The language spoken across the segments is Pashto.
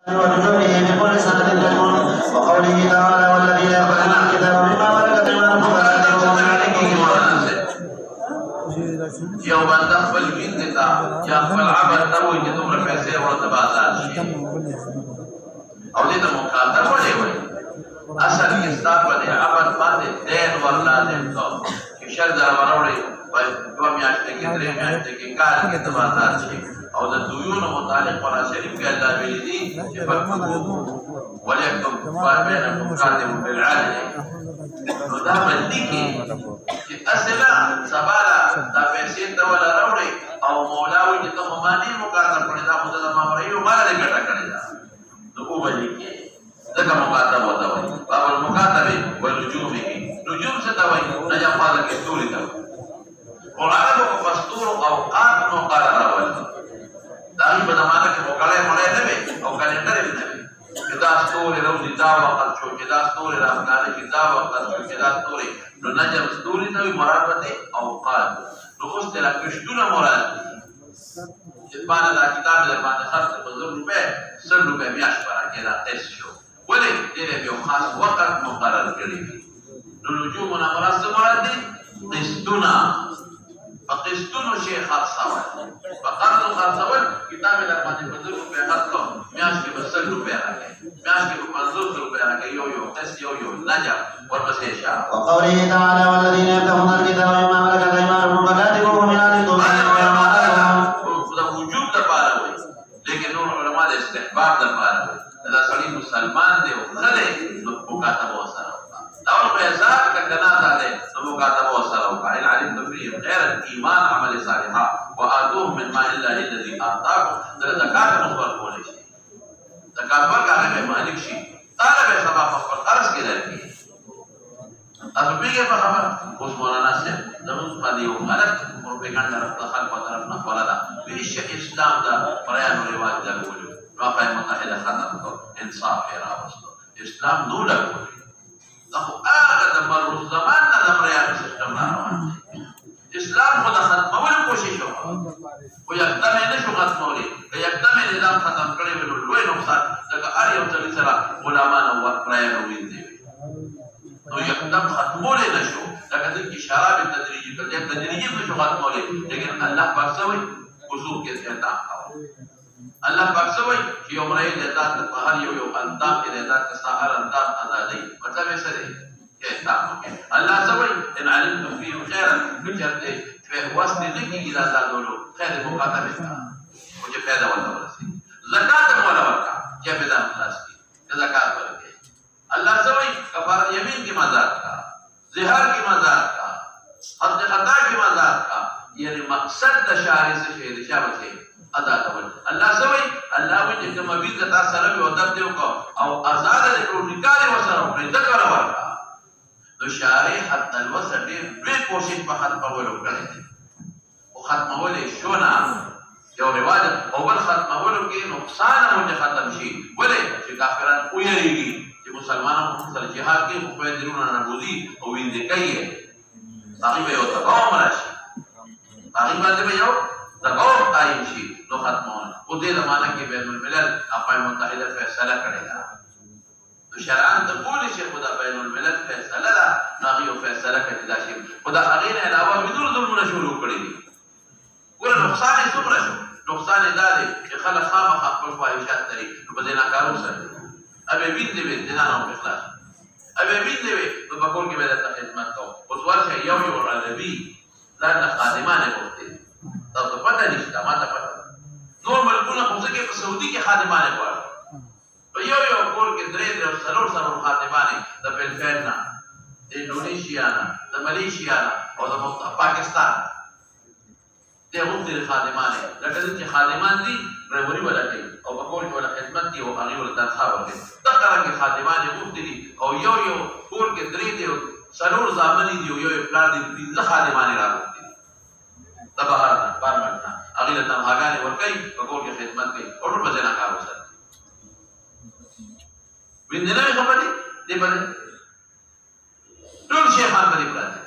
ونزوله من كل سنة تجمع وقوله تعالى والذين يأخذون الكتاب مما ملكت أيمانكم فآتوهم یو بنده خپل وین ته یا خپل عبد ته وایي چې دومره پیسې ورته بازار شي او دې ته مکاتبه ولې وایي اصل کې ستاسو باندې عبد باندې دین ور لازم کو چې شر در وروړي په دوه میاشتې کې درې میاشتې کې کار کې ته بازار شي او د دویونو متعلق قرآن شریف کې الله ویلي دي چې فکتبوه وليكتب بينكم كاتب بالعدل نو دا باندې کې چې اصله سباله دا پیسې ته ولا راوړي او مولاوي چې ته مانی مکاتب کړی دا خو د مامریو مال دې ګټه کړی دا نو په باندې کې دا مکاتب وته وایي باب المکاتبه والنجوم کې نجوم څه ته وایي نجم فاضل کې ستوري ته قرآن کو فستور اوقات مقرره وایي دا په زمانه کې وکړای مړې نه وي او کلندر یې نه وي دا ستوري روزي دا وخت شو چې دا ستوري راځي چې دا وخت شو چې دا ستوري نو نجم ستوري ته مراد ده اوقات نو اوس ته لا کښتونه مراد چې باندې دا کتاب در باندې خرڅ په 100 روپے 100 روپے میاش پر کې دا تیس شو ولې دې یو خاص وخت مقرر کړی نو نجومنا مراد دي قسطونه فقسطونو شیخ خرڅول فقرض خرڅول کتاب در باندې په 100 روپے خرڅ کوم میاش کې 100 روپے راکې میاش کې 500 روپے راکې یو تیس یو نجم ورپسې شاه وقوله تعالى والذين يبتغون الكتاب مما ملكت أيمانكم فكاتبوهم من أهلكم دا وجوب د پاره وي لیکن نور علماء د استحباب د پاره وي دا سړی مسلمان دی او خله نو مکاتبه وسره دا ور په ځای کې کنا ده نو مکاتبه وسره او قائل علم تفريق غير الايمان عمل صالحا واتوهم من مال الله الذي اعطاكم دا زکات مخبر کولې شي زکات ورکړه به مالک شي طالب سبب خپل قرض کې درکې تاسو پیګه په خبر اوس مولانا صاحب زموږ باندې یو غلط پروپاګاندا د خلکو طرف نه ولاده ویش اسلام دا بیان او رواج دا ګولو راپای متحده ختم کو انصاف راوستو اسلام نو لګو دا خو هغه د مر زمان نه د بیان سیستم روان اسلام خو د ختمولو کوشش وکړ او یکدم نه شو ختمولې یکدم نظام ختم کړي ولو لوی نقصان دا اړ یو ځل سره علماء نو ورپړای نو ویني نو یکدم ختمولې نشو لکه چې شراب تدریجي کړي تدریجي نشو ختمولې لیکن الله پاک سوي وضو کې احتیاط کاوه الله پاک سوي چې عمره دې ذات په هر یو اندام کې دې ذات کا سحر اندام آزادۍ مطلب یې سره احتیاط الله سوي ان علمتم فيه خيرا بجرته په واسطه دې کې اجازه دولو خیر مقاطعه او چې پیدا ورسي زکات مولا ورکا چې پیدا خلاص کی زکات ورکې الله سوي کفاره یمین کی مزاد کا زہار کی مزاد کا حد خطا کی مزاد کا یعنی مقصد د شارع سے شهر شابه ادا کول الله سوي الله وجه کوم بيد تا سره او ادب دیو کو او آزاد دې کو نکاح وسره په ذکر ورکا نو شارع حد الوسط دې کوشش په ختم کولو کړی او ختمول شو نه یو رواج او بل ختمولو کې نقصان مو ختم شي ولې چې کافرانو ویریږي چې مسلمانانو سره جهاد کې خو په درونه نبوذي او ویندې کوي هغه به یو تقاوم راشي هغه باندې یو تقاوم قائم شي نو ختمون او دې زمانہ کې بین الملل اقوام متحده فیصله کړې ده نو شرعاً د پولیس خدا بین الملل فیصله ده نو هغه فیصله کړې ده چې خدا هغه نه علاوه بدون ظلمونه شروع کړی دي ګور نقصان یې څومره شو نقصان یې دا دی چې خلک خامخا خپل خواهشات لري نو په دې ناکارو سره ابي بين دې نه نو اخلاص ابي بين دې نو په کور کې به د خدمت کوو اوس ورشه یو عربي ځان خادمانه کوي دا ته پته نشته ما ته پته نور ملکونه خو ځکه په سعودي کې خادمانه کوي په یو کور کې درې څلور خادمانه د فلپین نه د انډونیشیا نه د ملیشیا نه او د پاکستان د مختلف خادمانه لکه چې خادمان دي ډرایوري ولا کوي او په کور کې ولا خدمت دي او هغه ولا تنخواه ورکوي دا څنګه خادمانه مختلف او یو کور کې درې دي څلور ځامنې دي یو پلان دي د خادمانه راغلي دا بهر نه پارمنټ نه هغه له تنخواهګانې ورکوي په کور کې خدمت کوي او ټول په ځای نه کار وساتي وینځنه خبرې دی په ټول شیخان په دې پراته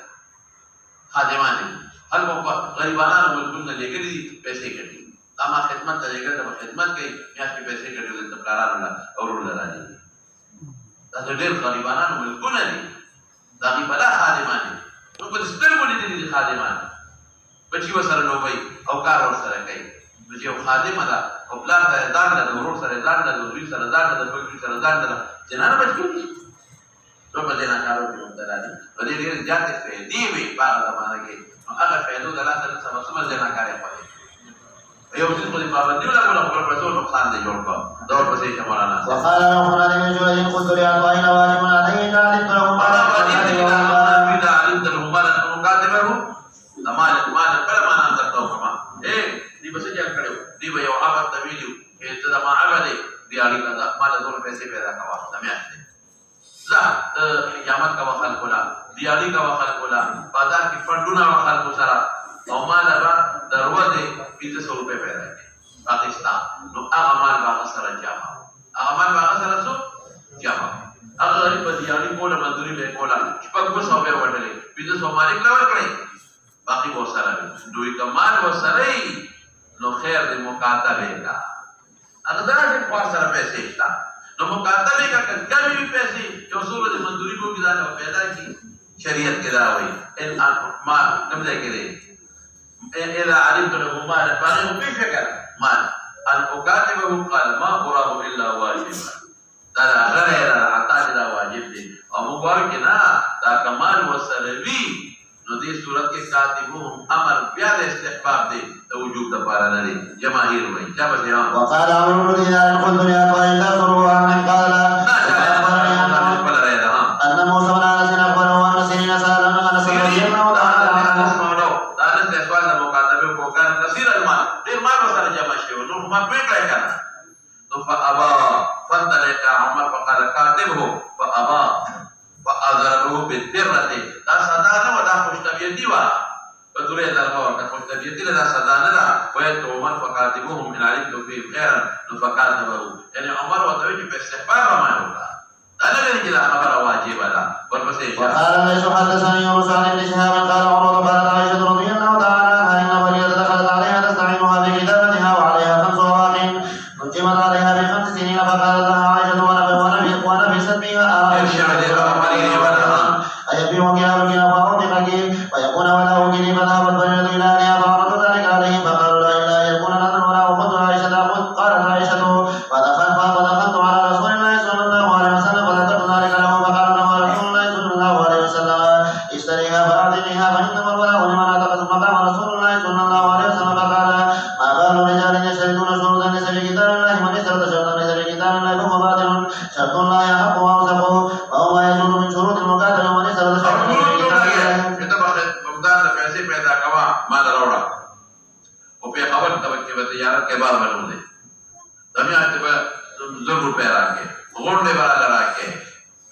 خادمانه هلکو غریبانو ملکونه لګړي پیسې کړي اما خدمت ته ګټه په خدمت کې میاشت کې پیسې ګټل د پلانانو اورول راځي دا ډېر غریبانو ملکونه دي دا غیبلا خادمان دي نو په سترګو لیدلي خادمان بچي وسره نوبي او کار ورسره کوي چې یو خادمه ده او پلان ته ځان ده ورور سره ځان ده دوی سره ځان ده بل سره ځان ده جنانه بچو نو په دې نه کارو کې مدلانه په دې ډېر زیاتې فائدې وي په هغه زمانه کې نو هغه فائدو د لاس سره سم ځای کاري کوي یو څه په دې باندې ولا خپل پرسو نقصان دی جوړ کړ دور پسې شمالانا وقال له قران من جوه قلت يا طائن واجب عليه تعلم لهم ما مال کله معنا درته وکما دی بس جل کړو دی یو عبادت طویل ته د ما عبادت دی اړي کا مال دونه پیسې پیدا کوا دمیاته لا قیامت کا وخت کولا دی اړي کا وخت کولا بازار کې فندونه وخت کو سره او مال با دروازه 500 روپے پیدا کړي پاکستان نو هغه مال با سره جامه هغه مال با سره سو جامه هغه په دی اړي کوله مزدوري به کولا شپږ 200 به وټلې 500 مالک لور کړی باقی وہ سره دوی کمال و سره نو خیر دې مکاتبه کا اقدار دې خوا سره پیسې تا نو مکاتبه کا کمی پیسې جو صورت منظوری کو کی ځان پیدا کی شریعت کې دا وایي ان ما کوم ځای کې دی اذا علمت له مال فانه في فكر مال ان اكاتبه قال ما قراه الا واجب دا غیر عطا دا واجب دی او موږ کې نه دا کمال و سره وی نو دې صورت کې کاتبوهم امر بیا د استحباب دی د وجوب د پاره نه دی جماهیر وایي چا به وقال عمرو بن دينار قلت يا طائن لا تروى من قال ان موسى بن انس اخبره ان سيرين سال ان انس رضي الله تعالى عنه دا د سوال د مکاتبه کو کار کثیر المال ډیر مال وسره جمع شي نو ما پېټای کنه نو فابا فضلك عمر فقال كاتبه فابا فاضربه بالدره دا صدا نه ودا خوش طبيعتي وا بدوري درغه ورته خوش طبيعتي له صدا نه دا وایي عمر فكاتبهم من علمت فيه خيرا فكاتبه يعني عمر وته چې په استحباب ما وکړه دا نه لري چې خبره واجب ده ورپسې وقال ليس حدثني يونس عن ابن شهاب قال عمر قالت عائشه رضي الله تعالى عنها ان مريم دخلت عليها تستعينها بكتابتها وعليها 5 أواق نجمت عليها ب5 سنين فقالت لها عائشه ونبست بها أيبيع كتابك فأعطيك ويكون وله كلي فذهبت بنيت إلى أهلها فعرضت ذلك عليهم فقالوا لا إلا يكون لنا ولا أخذت عائشة قالت عائشة فدخلت على رسول الله صلى الله عليه وسلم فذكرت ذلك له فقال له رسول الله صلى الله عليه وسلم اشتريها فأعطنيها فإنما الولاء لمن أتقى ثم قام رسول الله صلى الله عليه وسلم فقال ما بال رجال يشترطون شروطا ليس في كتاب الله من اشترط شرطا ليس في كتاب الله فهو باطل شرط لا يحق وأوثق وهو ما يجوز من شروط المكاتبة ومن اشترط شرطا پیدا کوا مال راوړه او په خبر ته کې به تجارت کې بار باندې دنیا ته به 100 روپے راکې غونډه والا راکې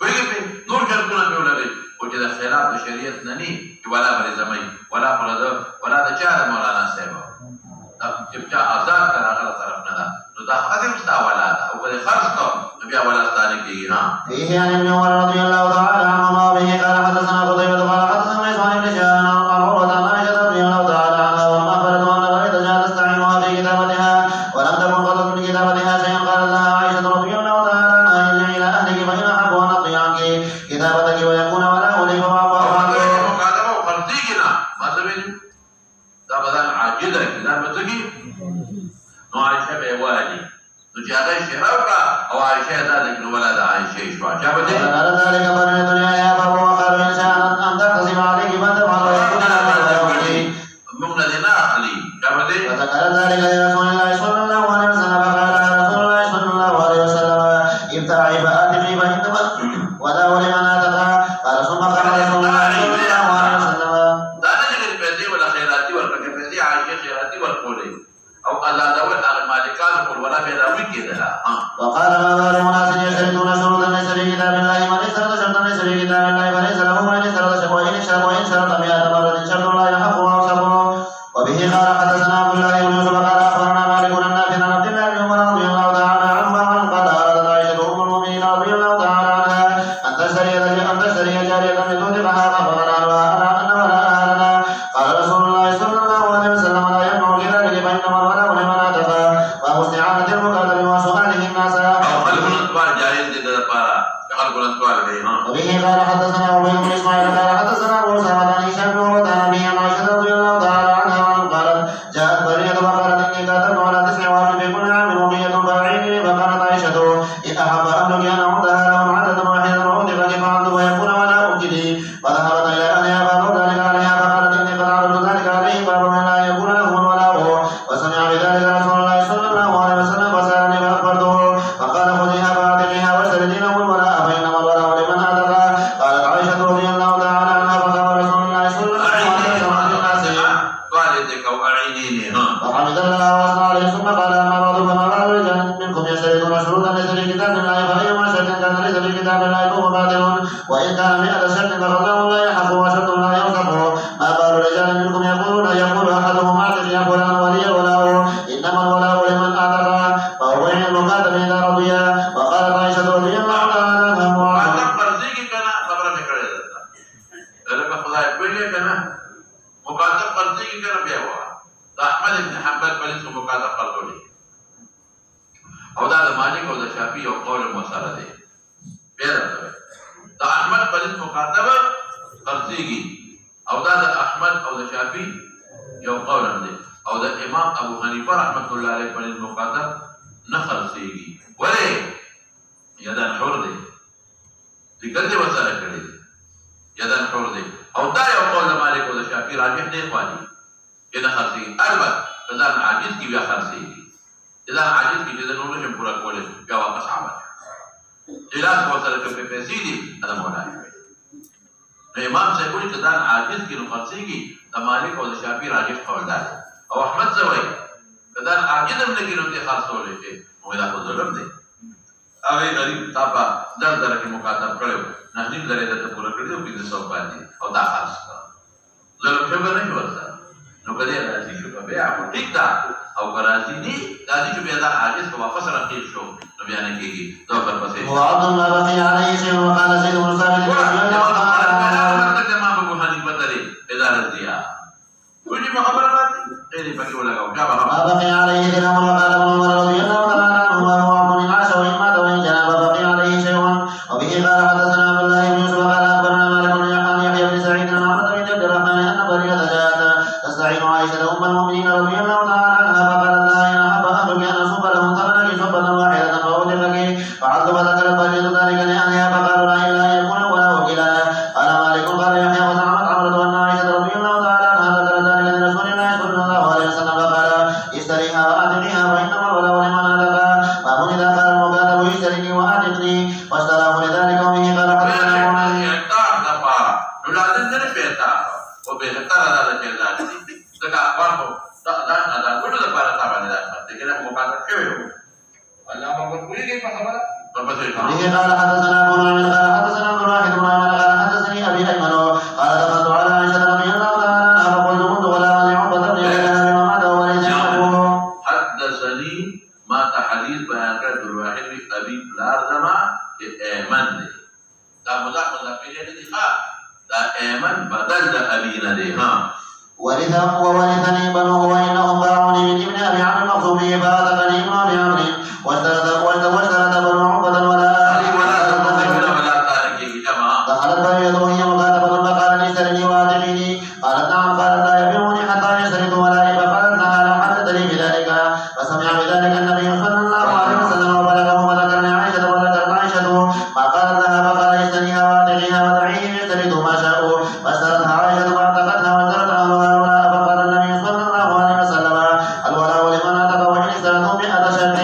وایي په نور چرته نه ولري او چې د خلاف د شریعت نه ني ولا بل زمي ولا فرض ولا د چا مولانا صاحب چې چا آزاد کرا غلط طرف نه ده نو دا حاضر مستا ولا ده او په خرج کو بیا ولا ستانه کېږي ها فيه عن ابن عمر رضي الله تعالى عنهما به قال حدثنا قتيبة قال حدثنا عن ابن شهاب عن عروة عن عائشة رضي الله تعالى عنها وما أخبرت أن فريدة جاءت تستعينها في كتابتها ولم تكن قضت من كتابتها شيئا قالت لها عائشة رضي الله تعالى عنها ارجعي إلى أهلك فإن أحب أن أقضي عنك كتابتك ويكون ولا لي فأعطى عنك مكاتبة وخرجينا ما سبيل دا بدن عاجزة كتابتك نو عائشة بيوالي نو جاءت شراوكا أو عائشة ذلك نو ولد عائشة شوى جابت فقال ذلك فرن دنياها فهو خير إن شاء أن تقتسم عليك فتفعل ويكون لك مغنى أخلي جابت فذكر ذلك لرسول الله صلى الله عليه وسلم فقال رسول الله صلى الله عليه وسلم ابتعي فآتقي فإنما ولا ولمن آتقها قال ثم قال رسول الله صلى الله عليه وسلم دانا جغل بيزي ولا خيراتي والفكر بيزي عائشة خيراتي والقولي أو الله دول على المالكان يقول ولا بيراوي كده وقال ما بال أناس يشترطون شروطا ليس في كتاب الله من اشترط شرطا ليس في كتاب الله فليس له وإن اشترط شرطا 100 مرة شرط لا يحق وأوثق وبه قال حدثنا عبد الله بن يوسف قال أخبرنا مالك عن نافع عن عبد الله بن عمر رضي الله تعالى عنهما قال أرادت عائشة أم المؤمنين رضي الله تعالى عنها أن تشتري جارية لتوثقها فأخبرنا أن ولاءها لنا قال رسول الله صلى الله عليه وسلم لا يمنع كذلك فإنما الولاء لمن آتى سؤال جائز دي لپاره خلق له سؤال کوي ها وبه قال حدثنا ابو بن اسماعيل قال حدثنا ابو اسامه عن هشام بن عروه عن ابي عائشه رضي الله تعالى عنها قالت جاءت بريده فقالت اني كاتبت على 29 في كل عام وقيه فاعينني فقالت عائشه ان احب اهلك ان اعودها لهم عددا واحدا واودك فعلت ويكون ولا اجدي فذهبت الى اهلها فقالوا ذلك عليها فقالت اني قد عرضت ذلك عليه فابوا ان لا يكون لهم ولا هو وسمع بذلك رسول الله صلى الله عليه وسلم فسالني فاخبرته فقال خذيها فاعتقيها واشتري له الولاء فانما الولاء لمن اتقى قالت عائشه رضي الله تعالى عنها فقال رسول الله صلى الله عليه وسلم والدك واعينيني ها فحمد الله واثنى عليه ثم قال اما بعد فما بال رجال منكم يشترطون شروطا ليس في كتاب الله فايما شرط كان ليس في كتاب الله فهو باطل وان كان 100 شرط فقضاء لا يحق وشرط لا يوثق ما بال رجال منكم يقول احدهم اعتق يا فلان ولي الولاء انما الولاء لمن اعتقى فهو بين المكاتب اذا رضي وقالت عائشه رضي الله تعالى عنها مکاتب قرضی کی کنا خبر میں کڑے دیتا لکه خدای کوئی کنا مکاتب قرضی کی کنا بیا ہوا احمد بن حنبل پولیس کو مکاتب قرضی او دا مالک او دا شافعی او قول مسألہ دے بیا دا احمد پولیس مکاتب قرضی کی او دا احمد او دا شافعی یو قول دے او دا امام ابو حنیفہ رحمۃ اللہ علیہ پولیس مکاتب نہ قرضی کی ولے یدان حر دے ذکر دے مسئلہ کړی یدان حر دے او دا یو قول د مالک او د شافعي راجح دی خواجی کله خاصی البته ځان عاجز کی بیا خاصی ځان عاجز کی د نور نشم پورا کولای بیا واپس عمل علاج کو سره په پیسې دي دا مولای امام سے کوئی ځان عاجز کی نو خاصی کی د مالک او د شافعي راجح قول دا او احمد زوی ځان عاجز هم لګي نو ته خاصولې چې مو دا خو ظلم دی اوی غریب تاپا در کې مکاتب کړو نه نیم درې د پوره کړو په 200 باندې او دا خاص ظلم څه به نه ورته نو کله راځي چې په بیا په ټیک دا او راځي دي راځي چې بیا دا عاجز کو واپس راځي شو نو بیا نه کېږي دا پر پسې وعد ما بقي عليه شيء وقال زيد بن ثابت ما ابو حنیفه ترې اداره دیا وږي خبره راځي دې پکې ولګاو بیا ما بقي عليه دين وقال ابن عمر رضي الله تعالى عنه وهو عبد العاش وإن مات وإن جناب بقي عليه شيء وبه قال حدثنا عبد الله بن يوسف قال أخبرنا مالك بن يحيى بن سعيد عن عمرو بن عبد الرحمن أن بريدة جاءت تستعين عائشة أم المؤمنين رضي الله تعالى عنها فقالت لها إن أحب أهلك أن أصب لهم ثمنك صبة واحدة فأوجبك فعلت فذكرت بريدة ذلك لأهلها فقالوا لا إله يكون ولا وكلا قال مالك قال يحيى وزعمت عمرو أن عائشة رضي الله تعالى عنها ذكرت ذلك لرسول الله صلى الله عليه وسلم فقال اشتريها وأعتقيها فإنما الولاء لمن أعتقى فمن إذا قال المكاتب اشتريني وأعتقني فاشتراه لذلك وبه قال حدثنا وبهتر هذا الجلال ذكا أخباره هذا كل ذا بارا تابع لذلك لكن مكاتب كيف الله ما بقول كيف خبره به قال حدثنا ابو نعيم قال حدثنا ابن واحد بن عمر قال حدثني ابي ايمن قال دخلت على عائشه رضي الله تعالى عنها فقلت كنت غلاما لعقبه بن يحيى بما مات وليس يعقوب حدثني ما تحديث بيان كتب الواحد ابي لازم ايمن دا مضاف اليه دي دا ايمن بدل دا ابينا دي ها وورثني بنوه وانهم باعوني من ابن ابي عمرو المخزومي فاعتقني ابن ابي عمرو واشترط بنو عقبه ولا دخلت بريدة وهي مكاتبة فقال لي اشترني واعتقيني قالت نعم قالت لا يبيعني حتى يشترط ولائي فقالت لها لو حدثت لي بذلك فسمع بذلك النبي صلى الله عليه وسلم وبلغه وذكرني عائشة وذكرت عائشة ما قالت لها فقال اشتريها واعتقيها ودعيهم يشترط ما شاءوا فاشترتها عائشة واعتقتها واشترط اهلها الولاء فقال النبي صلى الله عليه وسلم الولاء لمن اعتق وان اشترطوا 100 شرط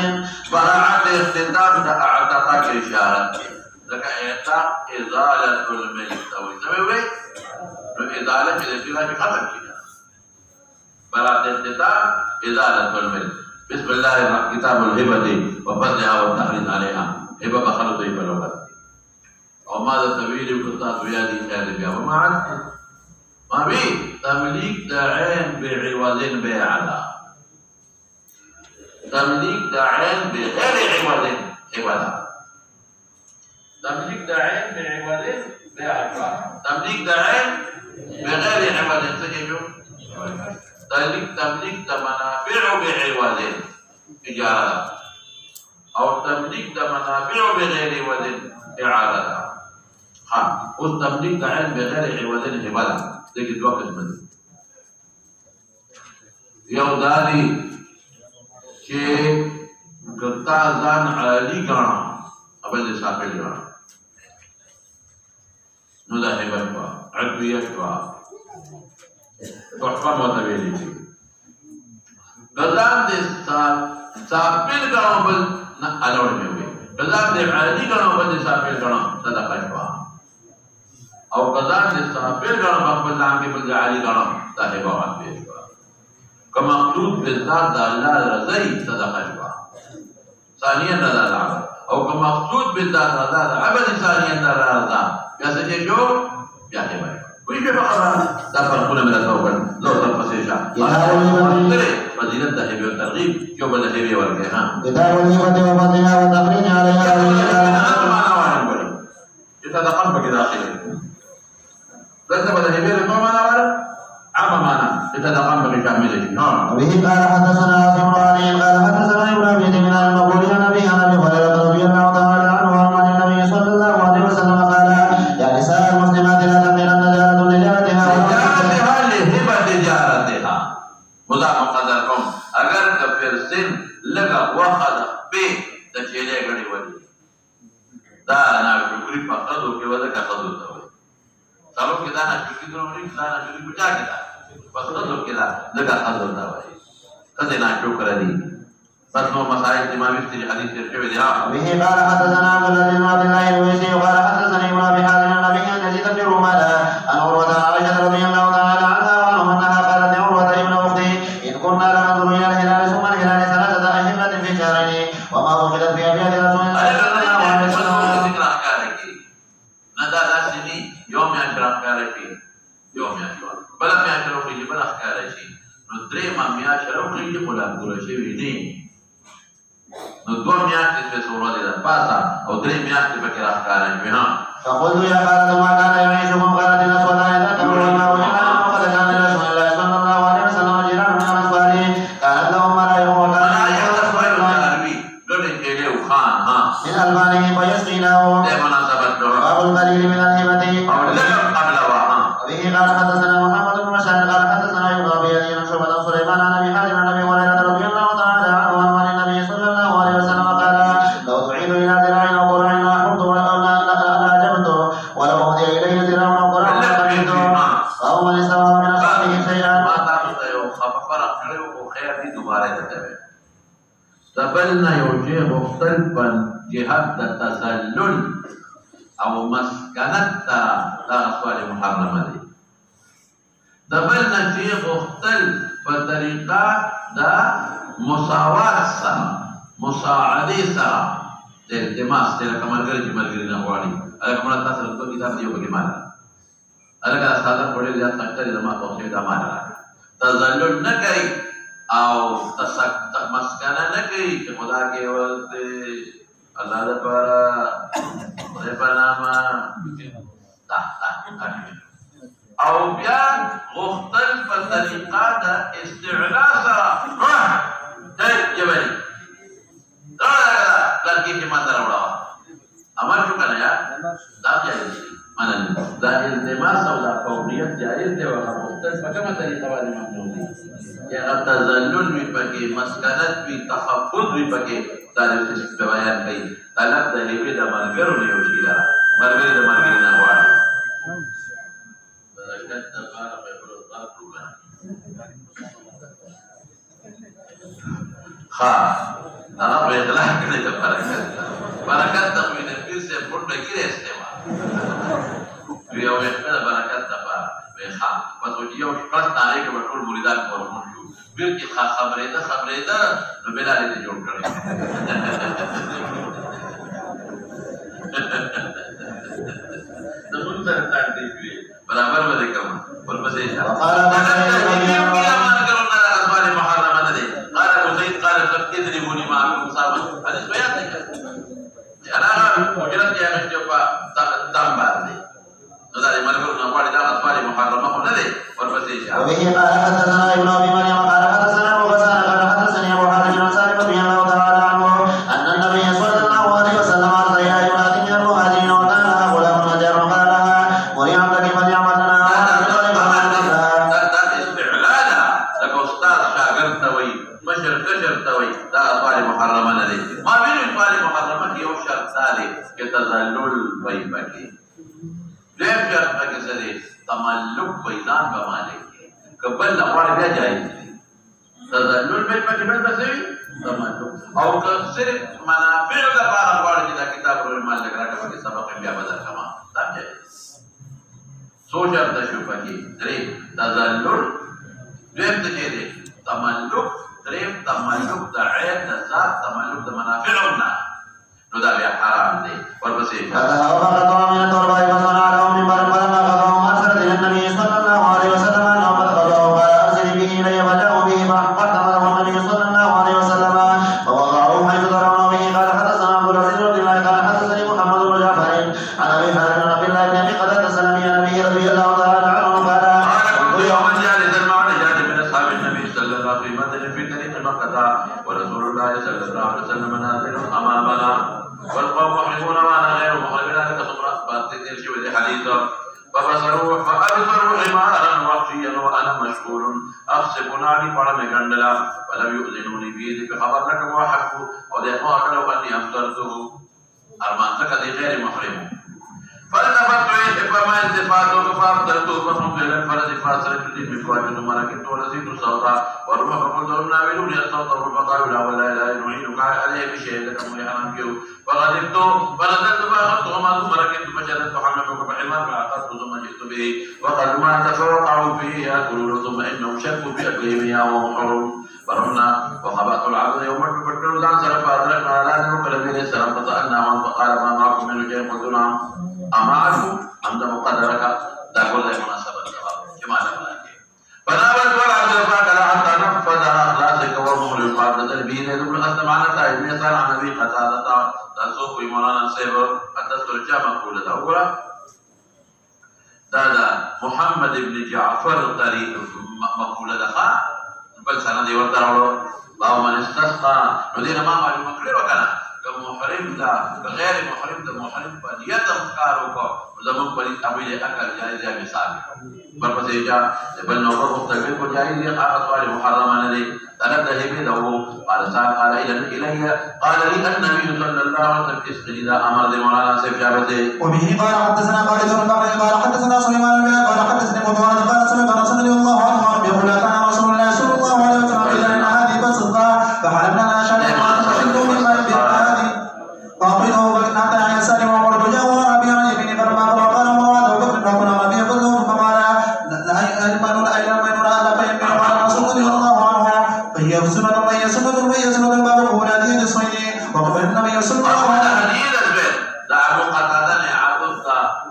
براعة الاختتام اعتقد اشارة لك اعتاق ازالة الملك او يسمي ازالة الاشياء في خطر كده براعة الاختتام ازالة الملك بسم الله الرحمن كتاب الهبة وفضلها والتحريض عليها هبة بخلط هبة لغة وماذا تبيني بقطاع رياضي خالد بها وما عدت ما بي تمليك داعين بعوض بعلا تمليك داعين بغير عوض عوضا تمليك داعين بعوض بعلا تمليك داعين بغير عوض سجنوا تمليك منافع بعوض إجارة او تملیک د منافع بغیر عوض اعاده ده. ها اوس تملیک د علم بغیر عوض هبه ده. دغه دوه قسمه دي. یو دا دی چې ګتا ځان عالی ګڼه ابل دې ساپل ګڼه نو دا هبه شوه عدویه شوه تحفه موته ویلې شي. ګزان دې ساپل ګڼه بل نه الاوړ مې وي. ګزان دې عالی ګڼه بل دې ساپل ګڼه صدقه شوه. او ګزان دې ساپل ګڼه خپل ځان کې بل دې عالي ګڼه دا هبه واقع شوه. که مقصود بالذات د الله رضای صدقه شوه. ثانیا د الله او که مقصود بالذات د الله د عبد ثانیا د رضا بیا څه شو بیا هبه وی په خبره دا فرقونه مې راته وکړ نو تاسو شه فضیلت د هبه او ترغیب یو بل هبه ورکړي. ها کتاب الهبه وفضلها وتقرين عليها چې صدقه په کې داخله دلته به د هبه له کومه معنا وره عام معنا صدقه په کې شامل دي. به قال حدثنا عاصم بن علي قال حدثنا ابراهيم من المقبول عن ابي هريره رضي الله تعالى عنه عن النبي صلى الله عليه وسلم قال يا نساء المسلمات لا تقلن نجارة لجارتها لهبه تجارتها. مضاف مقدر کوم اگر کفر سن لگا وخد به د چيله غړي ولي دا نه شکرې په خدو کې ودا کا خدو ته وي سلام کې دا نه شکرې درونی دا نه شکرې بچا کې دا په خدو کې دا لگا خدو ته وي کله نه شکر دي بس نو مسائل امام استری حدیث شوی دی. به قال حدثنا عبد الله بن عبد الله الويسي قال حدثني ابن ابي حازم عن ابي يزيد بن رومان عن عروه عائشه رضي الله تعالى عنها وعنهم انها قالت لعروه ابن اختي ان كنا لننظر الى الهلال ثم الهلال ثلاثه اهله في شهرين وما وجدت في ابيات رسول الله صلى الله عليه وسلم. ندا داسني يوم يشرف كارشي يوم يشرف بلا ما يشرف لي بلا كارشي نو درې ما يشرف لي بلا کورشي ویني نو دوه میاشتې په سورې ده پاسه او درې میاشتې په کې راځي. ها فقلت يا خالد ما كان يعيشكم قالت الاسود اذا كبروا الماء وجعلنا وقد كان رسول الله صلى الله عليه وسلم جيران من الانصار كانت لهم مرايح وكان من البانه فيسقيناه باب القليل من الهبه. وبه قال حدثنا محمد بن بشار قال حدثنا ابن ابي يزيد عن شعبة عن سليمان عن ابي حازم عن ابي هريره رضي الله تعالى عنه عن النبي صلى الله عليه وسلم قال لو تعيد الى ذراع او قرع لاحببت لاعجبت ولو اهدي الي ذراع او قرع لقبلت فهو من استوى من اصحابه شيئا. ما تعرف يوم فرق کړو خیر دي دوباره ته تبلنا یو شی مختلفا جهاد د تسلل او مسکنت دا اصوال محرمه دي. تبلنا شی مختلف په طریقه دا مساوات سره مساعده سره د التماس سره کمرګری چې مرګری نه غواړي هغه کومه تاسو ته کتاب دی په کې مالا هغه ساده پړې یا څنګه د ما توصیه دا مالا تزلل نه کوي او مسکنه نه کوي چې خدا کې ورته الله لپاره پنامه او بیا غختل په طریقه د استعلا سره دی جبري دا لکه چې ما سره وړاو امر شو کنه یا دا جایز دی منل دا التماس او دا فوریت جایز دی او غختل په کومه طریقه باندې ممنوع دی یا تزلل وی پکې مسکنت وی تخفض وی پکې دا د بیان کوي طلب د هیوی د مرګرو نه یو شي دا مرګري د مرګري نه غواړي برکت د بار په پروتال پروګرام ها هغه په اطلاع کې د برکت د مين پیر سے پټ کې استعمال یو وخت برکت د بار به ها پس یو کله تاریخ په ټول مریدان ورمون شو بیر کې خبرې ده نو بلال دې جوړ کړی نمون سره تاندې وي برابر باندې کوم ورپسې وقال محرمه ده قال زيد قال تدريبوني معكم صاحب حدیث بیان دی انا اجرت یا چې په دم باندې دا د مرګونو نه وړي دا اطفال محرمه نه ده ورپسې وبه قال حدثنا ابن ابي مريم قال حدثنا ابو غسان قال حدثني ابو حاتم بن سالم رضي الله تعالى عنه ان النبي یو شرط دی چې تذلل وي پکې دیم شرط پکې څه دی تملک وي ځان به مالک کبل لغواړي بیا جایز دی تذلل به پکې بل څه وي تملک او که صرف منافع لپاره غواړي چې دا کتاب ورو مال لګراټه پکې سبق بیا بدل کما دا جایز څو شرط شو پکې درې تذلل دویم څه دی تملک دریم تملک د عین د ذات تملک د منافعنا نو دا بیا حرام دی ورپسې هذا هو قطع من التربة فصنع له من بر فلما قضاه أرسل إلى النبي صلى الله عليه وسلم أنه قد قضاه قال أرسل به إلي فجاءوا به فقدم له النبي صلى الله عليه وسلم فوضعوه حيث ترون به قال حدثنا عبد العزيز بن الله قال حدثني محمد بن جعفر عن أبي حازم بن عبد الله بن أبي قتادة السلمي عن أبي رضي الله تعالى عنه قال كنت يوما جالسا مع رجال من أصحاب النبي صلى الله عليه وسلم في طريق مكة ورسول الله صلى الله عليه وسلم نازل أمامنا والقوم محرمون وانا غير محرمين ذلك صبرا فاتدير شو الحديث فابصروا حمارا وحشيا وانا مشغول اخسب ناري فلم يغندلا ولم يؤذنوني به بخبر لك وحكوا ودعوا لو اني افطرته ارمان تكدي غير محرم فالتفت اليه فما التفاته فافطرته فقمت الى الفرد فاصرت الدين بفواجه ملكت ونسيت صوتا ورمى فقلت لهم ناولوني الصوت فقالوا لا ولا اله الا نعينك عليه بشيء لكم لحرام فيه فغضبت فنزلت فاخذتهما ثم ركبت فشددت حملتك بحمار فاخذت ثم جئت به وقد ما تفوقعوا فيه ياكلون ثم انهم شكوا في اكلهم اياه وهم حرم فرمنا وخبأت العبد يوم فكروا ذا انصرف فادركنا على ذلك الذي السلام فسالناهم فقال ما معكم من شيء قلت نعم اما عرفوا انت مقدرك ذا كل مناسبه الجواب كما نقول فناولت والعبد فاكل حتى نفذ خلاصك وهم يقال به ابن الاسلم عن سعيد بن يسار عن ابي قتاده تسوق مولانا سيبر حدثت الجامع مقوله اولى دادا محمد بن جعفر طريق مقوله دخا بل سند ورتاولو باو من استسقى ندير ما معلومه کړو کنه کوم محرم دا غیر محرم دا محرم په نیت کارو کو زمون په تعویل عقل جایز یا مثال ورپسې جا بل نو په مستقبل کو جایز یا اقوال محرمه نه دي تنبه به له قال سال قال الي قال لي النبي صلى الله عليه وسلم استجد امر مولانا سيف جابته وبه قال حدثنا خالد بن بكر قال حدثنا سليمان بن قال حدثني مطوان قال سمعت رسول الله عنه يقول كان رسول الله صلى الله عليه وسلم اذا ان هذه فصدى فحلمنا لنا شان ما تشدوا من قلب هذه فاقرضه حتى يسال وقرد جاء ربي عن يمين فرما فقال مراد وبكر فقال ربي فضله فقال لا يأمن لا يأمن لا فإن قال رسول الله عنه فهي سنة الله سنة وهي سنة الباب الأولى دين الصيد وقال النبي صلى الله عليه وسلم دعوا قتادة عبدك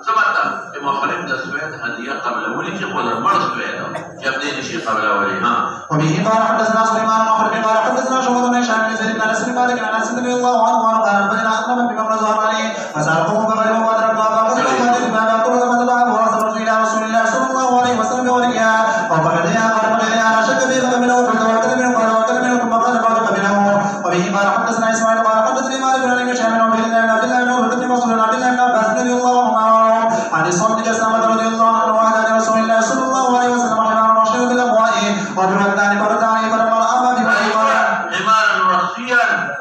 سمعت بمحرم تسويت هدية قبل ولي شيخ ولا مرض سويت جابني شيء قبل ولي ها وبه قال حدثنا سليمان بن حرب قال حدثنا شعبة بن هشام بن زيد بن انس بن مالك عن انس رضي الله عنه قال بين اقرب بمن رزق عليه فسالتهم فغيروا وادركوا فقالوا ما قالوا فما تبعه ورسلت الى رسول الله صلى الله عليه وسلم بوليها وقال يا قال بغيرها لا شك فيه فقبله فلتوكل منه قال وكل منه ثم قال فقبله وبه قال حدثنا اسماعيل قال حدثني مالك بن ابي هشام عن عبد الله بن عمرو بن مسعود عن عبد الله بن عباس رضي الله عنهما عن الصمت جسامة رضي الله عنه وعن رسول الله صلى الله عليه وسلم حمار رشيد الابواء وبركان فردان فلما راى ما به حمارا رخيا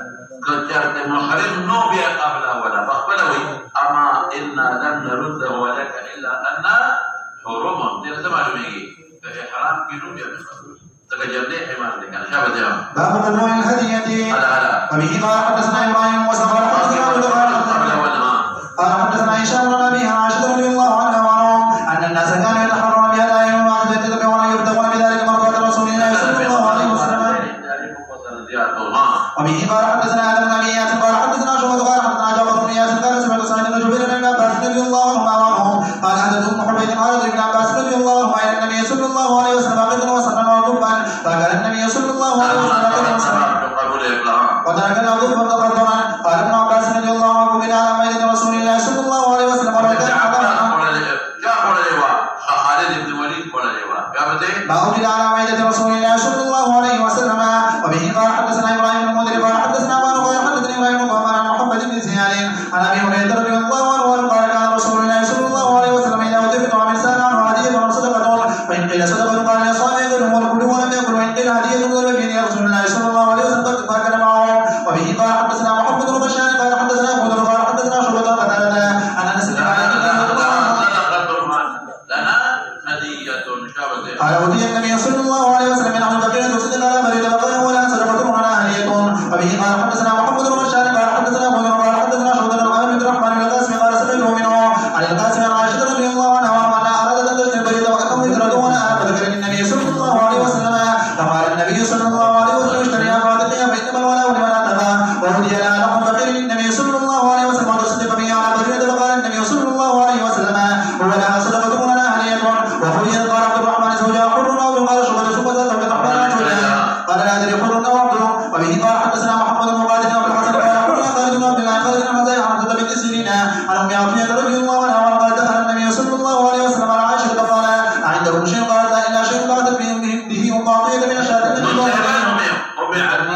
كجرد محرم نوبيا قبل ولا فقبلوي اما انا لم نرده ولك الا ان حرم ترسم عليه حرام في نوبيا تكجرد حمار كان شابه جام باب قنوع الهدية وبه قال حدثنا ابراهيم وسقال حدثنا قال حدثنا هشام بن ابي عائشة رضي الله عنها وعنهم ان الناس كانوا يتحرون بهدايا وعن يتبعون يبتغون بذلك مرضات رسول الله صلى الله عليه وسلم وبه قال حدثنا ادم بن ابي ياسر قال حدثنا شعبة قال حدثنا جعفر بن ياسر قال سمعت سعيد بن جبير بن عباس رضي الله عنهم قال حدث ام حبيب قال ابن عباس رضي الله عنه عن النبي صلى الله عليه وسلم قبل وسلم وقربا فقال النبي صلى الله عليه وسلم وترك العظيم فقدرا قال ابن عباس رضي الله عنه بنا على مائدة رسول الله صلى الله عليه وسلم ما أوجد على مائدة رسول الله صلى الله عليه وسلم وبه قال حدثنا ابراهيم بن المنذر قال حدثنا ابان قال حدثني ابراهيم بن عمر عن محمد بن زياد عن ابي هريره رضي الله عنه قال كان رسول الله صلى الله عليه وسلم اذا وجدت عن انسان عنه هديه او صدقه فان قيل صدقه قال يا صاحبي يقول والكل ولم يقل وان قيل هديه ضرب به رسول الله صلى الله عليه وسلم فاكل معه وبه قال حدثنا محمد بن بشار قال حدثنا أم عطية رضي الله عنها قال دخل النبي صلى الله عليه وسلم على عائشة فقال عندكم شيء؟ قالت لا إلا شيء بعد به أم عطية من الشاة التي أم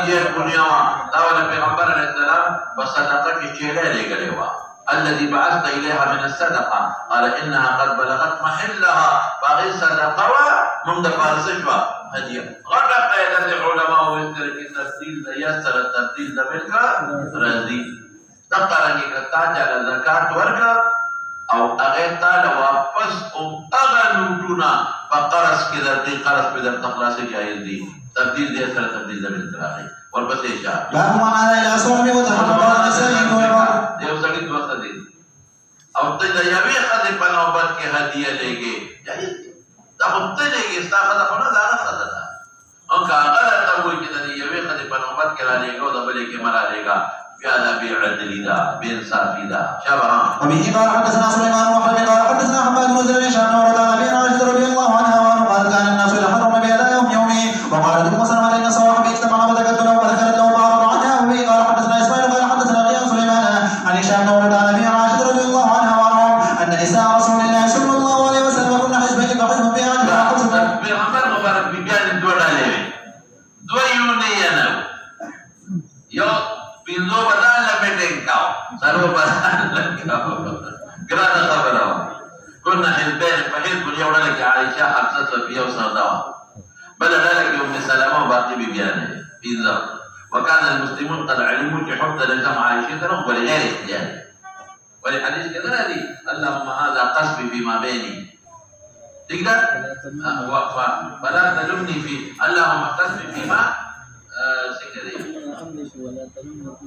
عطية بنيوا قال پیغمبر علیہ السلام بصدقة شيلة لقلوا الذي بعثت إليها من الصدقة قال إنها قد بلغت محلها فغي صدقة من دفارسجوا هدية غرق قيدة العلماء ويستر في تفصيل يسر التفصيل دبلك رزي تقرأني كتاج على الزكاة ورقة او اغير تعالى واپس اغلوٹونا فقرص كذا دي قرص بدر تخلاص جائز دي تبديل دي اثر تبديل دبل تراغي ورپس اشار باب ما على الى صحبه وتحرم على نسائه دیو سڑی دوست دي او ته دا یوی خدای په نوبت کې هدیه لګي جائز دي دا خو ته لګي ستا خدای په نه دا خدای ده او کاغذ ته وایي چې دا یوی خدای په نوبت کې را لګو دا بلې کې مرا لګا بهذا بعدل دا بانصاف دا شبها وبه قال حدثنا سليمان وحرب قال حدثنا حماد بن زيد شان ورد عن ابي عائشه رضي الله عنها قال كان الناس يحرمون بهذا يومي وقالت ام سلمة ان صواحبي اجتمعنا وذكرت له وذكرت له بعض عنها وبه قال حدثنا اسماعيل قال حدثنا غير سليمان عن هشام ورد عن ابي عائشه رضي الله عنها وعنهم ان نساء رسول الله صلى الله عليه وسلم كنا حزبين فحزب بها حزب پیغمبر مبارک بیان دوه ډلې دوه یو نه نه یو پینځو بدل لپټنګ کاو سرو بدل کاو ګرانه خبره كنا حزبين فحزب اليوم لك عائشه حفصه صفيه وسوداء بل ذلك ام سلمة وباقي ببيانه بينزل وكان المسلمون قد علموا بحب لجمع عائشه لهم ولغير احتياج ولحديث كذا هذه اللهم هذا قصبي فيما بيني تقدر فلا تلمني في اللهم اقتصني فيما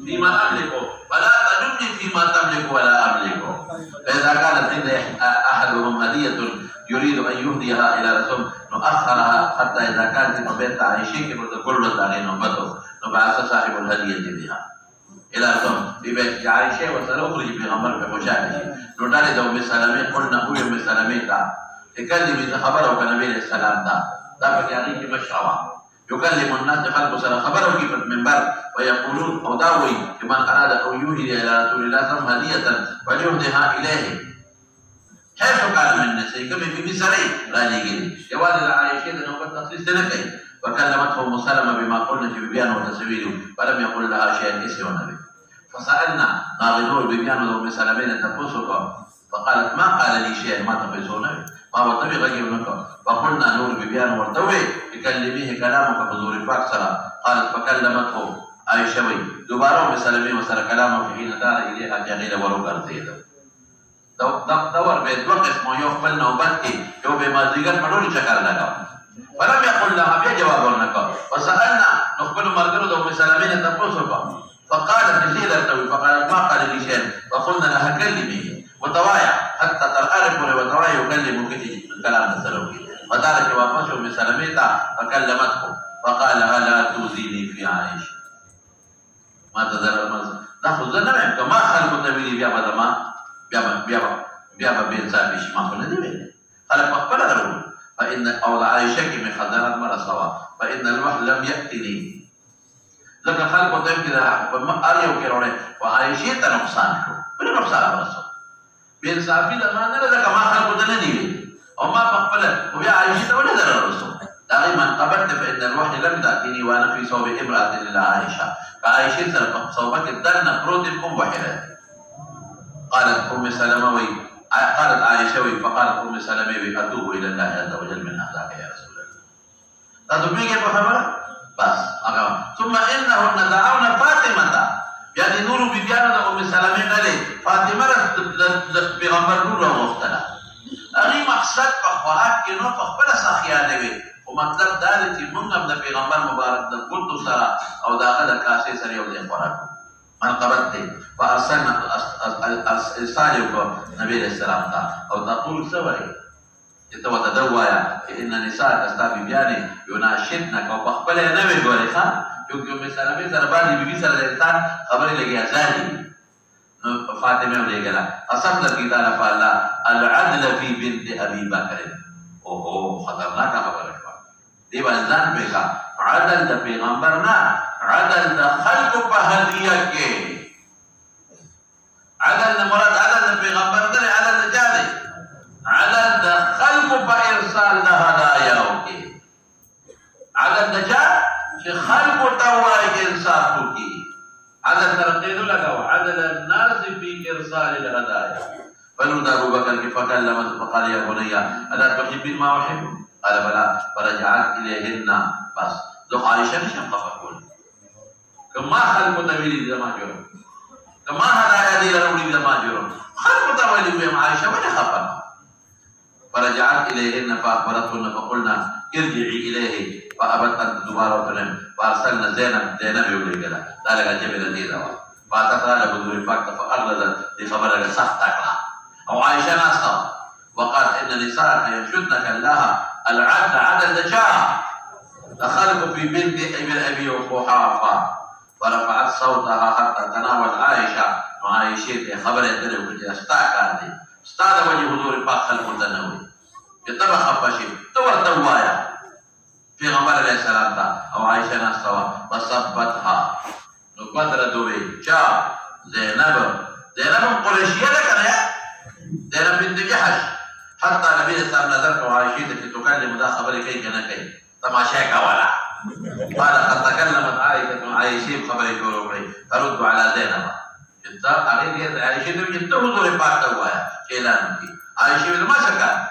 فيما املك ولا تلمني فيما تملك ولا املك فاذا كانت عند احدهم هديه يريد ان يهديها الى رسول نؤخرها حتى اذا كانت في بيت عائشه كل دارين نبته نبعث صاحب الهديه بها الى رسول في بيت عائشه وسنخرج بغمر بمشاهده نتالي دو بسلامه قلنا هو يوم بسلامه تكلم خبره كنبي السلام ده بكي مشروع يكلم الناس خلق سنة خبره كيف المنبر ويقولون أو داوي لمن أراد أن يهدي إلى رسول الله صلى الله عليه وسلم هدية فليهدها إليه حيث كان من نسي كما في مصري غالي جدي يوالد عائشة نوبة تخصيص سنتين فكلمته أم سلمة بما قلنا في بيان وتسويله فلم يقل لها شيئا اسم النبي فسألنا ناظروا البيان وأم سلمين تقصكم فقالت ما قال لي شيئا ما تقصونه ما هو طبيعي غير منكم فقلنا نور ببيان ورتوي يكلميه كلامك بزور فاكسرة قالت فكلمته عائشة دوباره بسلمي وسر كلامه حين دار إليها جغيل ورقر زيدا دور بيت وقت ما يقبل نوبتك يو بما زيغر مدول شكر لك فلم يقل لها بيا جواب لك وسألنا نقبل مرقر دو بسلمين تقصك فقالت بزيدة فقالت ما قال لي شيئا فقلنا لها كلميه وتوايا حتى تعرف وتوايا يكلم كتير كلام السلوكي وذلك وافشه بسلميته فكلمته فقال الا تؤذيني في عائشه ما تذر المنزل ناخذ ذنبك كما خلق تبيني بيا بدما بيا بين سابيش ما قلنا دي قال فقبل له فان او عائشه من خضرت مر سوا فان الوحي لم ياتني لك خلق تبيني كده اريو كيرونه وعائشه نقصان ولا نقصان بس بين سابي لما نرى كما خلق تنني وما فقبلت وبيع عائشة ولا ذر الرسول دائما قبلت فإن الوحي لم تأتيني وأنا في صوب امرأة لعائشة فعائشة سرق صوبك الدرن بروتكم وحدة قالت أم سلمة قالت عائشة فقالت أم سلمة أتوب إلى الله عز وجل من أخلاق يا رسول الله تدبيك يا محمد بس ثم إنهن دعون فاطمة يعني نور ببيانة أم سلمة عليه فاطمة بغمبر نور ومختلف اغي مقصد په خوراک کې نو په خپل ساخیانه وي او مطلب دا دی چې موږ د پیغمبر مبارک د ګوتو سره او داغه د کاسې سره یو ځای خوراک منقبت دی فارسلنا ارسال کو نبی اسلام ته او تقول سوي چې تو تدوایا ان النساء تستابي بیان يناشدنك او په خپل نه وي ګوري ښا یو مثلا به سره باندې بیبي سره د انسان خبرې لګي ازالي فاطمه ولېګلا اصل کیدا نه پالا العدل في بنت ابي بکر اوه خطرناک خبره ده دی باندې په کا عدل د پیغمبر نه عدل د خلق په هدیه کې عدل نه مراد عدل د في إرسال الهدايا. فنودى أبو بكر فكلمت فقال يا بني ألا تحبين ما أحب؟ قال بلى. فرجعت إليهن بس لو عائشة نشم قفقون كما خلق تبيلي إذا ما جرم كما هدايا دي لنولي إذا ما جرم خلق تبيلي بهم عائشة ولا خفق. فرجعت إليهن فأخبرتهن فقلنا ارجعي إليه فأبت أن تدبار وتنم. فأرسلنا زينب يولي كذا ذلك جبل ديرا فأتتها لبدور فاكت فأغلظت لخبرك سختك أو عائشة ناسها وقالت إن نساءك ينشدن كالله العدل عدد شاه دخلت في بنت ابن أبي وقحافة فرفعت صوتها حتى تناولت عائشة وعائشة خبر يدري وكذا استاك استاد وجه حضور باق المتنوي يتبخ فشي تور دوايا في غمبر عليه السلام أو عائشة ناسها وصبتها نقدر دوي شاه زينب قريشية لك زينب بنت جحش حتى النبي صلى الله عليه وسلم نظرت عائشة تكلم ذا خبر كي كنكي تماشاك ولا قال قد تكلمت عائشة بخبر كوروبري فرد على زينب جدا عليه عائشة جدا حضور باق دوايا كيلان عائشة ما شكا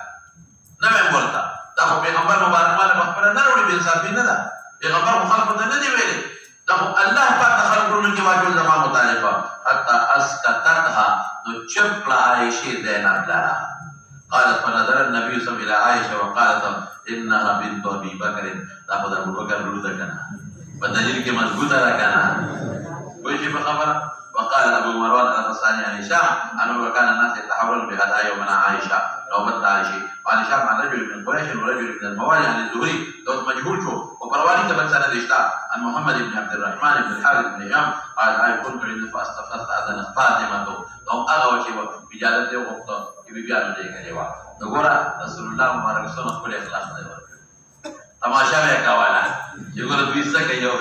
نمي بولتا تاخو پیغمبر مبارک مالا مخبرا نروڑی بینصافی ندا پیغمبر مخالفتا ندی ویلے تاخو اللہ پاک تخلقون کی واجب زمان مطالفہ حتی اسکتتها نو چپل عائشی زینب لارا قالت فنظر النبي صلى الله عليه وسلم إلى عائشة وقالت إنها بنت أبي بكر تاخذ أبو بكر رودكنا فدليل كي مضبوطة لكنا ويجي بخبر. وقال أبو مروان الغساني عن هشام أنه كان الناس يتحولون بهدايا ومنع عائشة نوبت عائشة وعن هشام عن رجل من قريش ورجل من الموالي عن الزهري دوت مجهول شو وبرواني تبن سنة الإشتاء عن محمد بن عبد الرحمن بن الحارث بن هشام قال كنت عند فاستفدت أذن فاطمة دوم أغا وشي بجالته وقفت ببيانو ديك ديوا نقول رسول الله مبارك سنة كل إخلاص ديوا تماشا بيكا وانا يقول بيسا كيو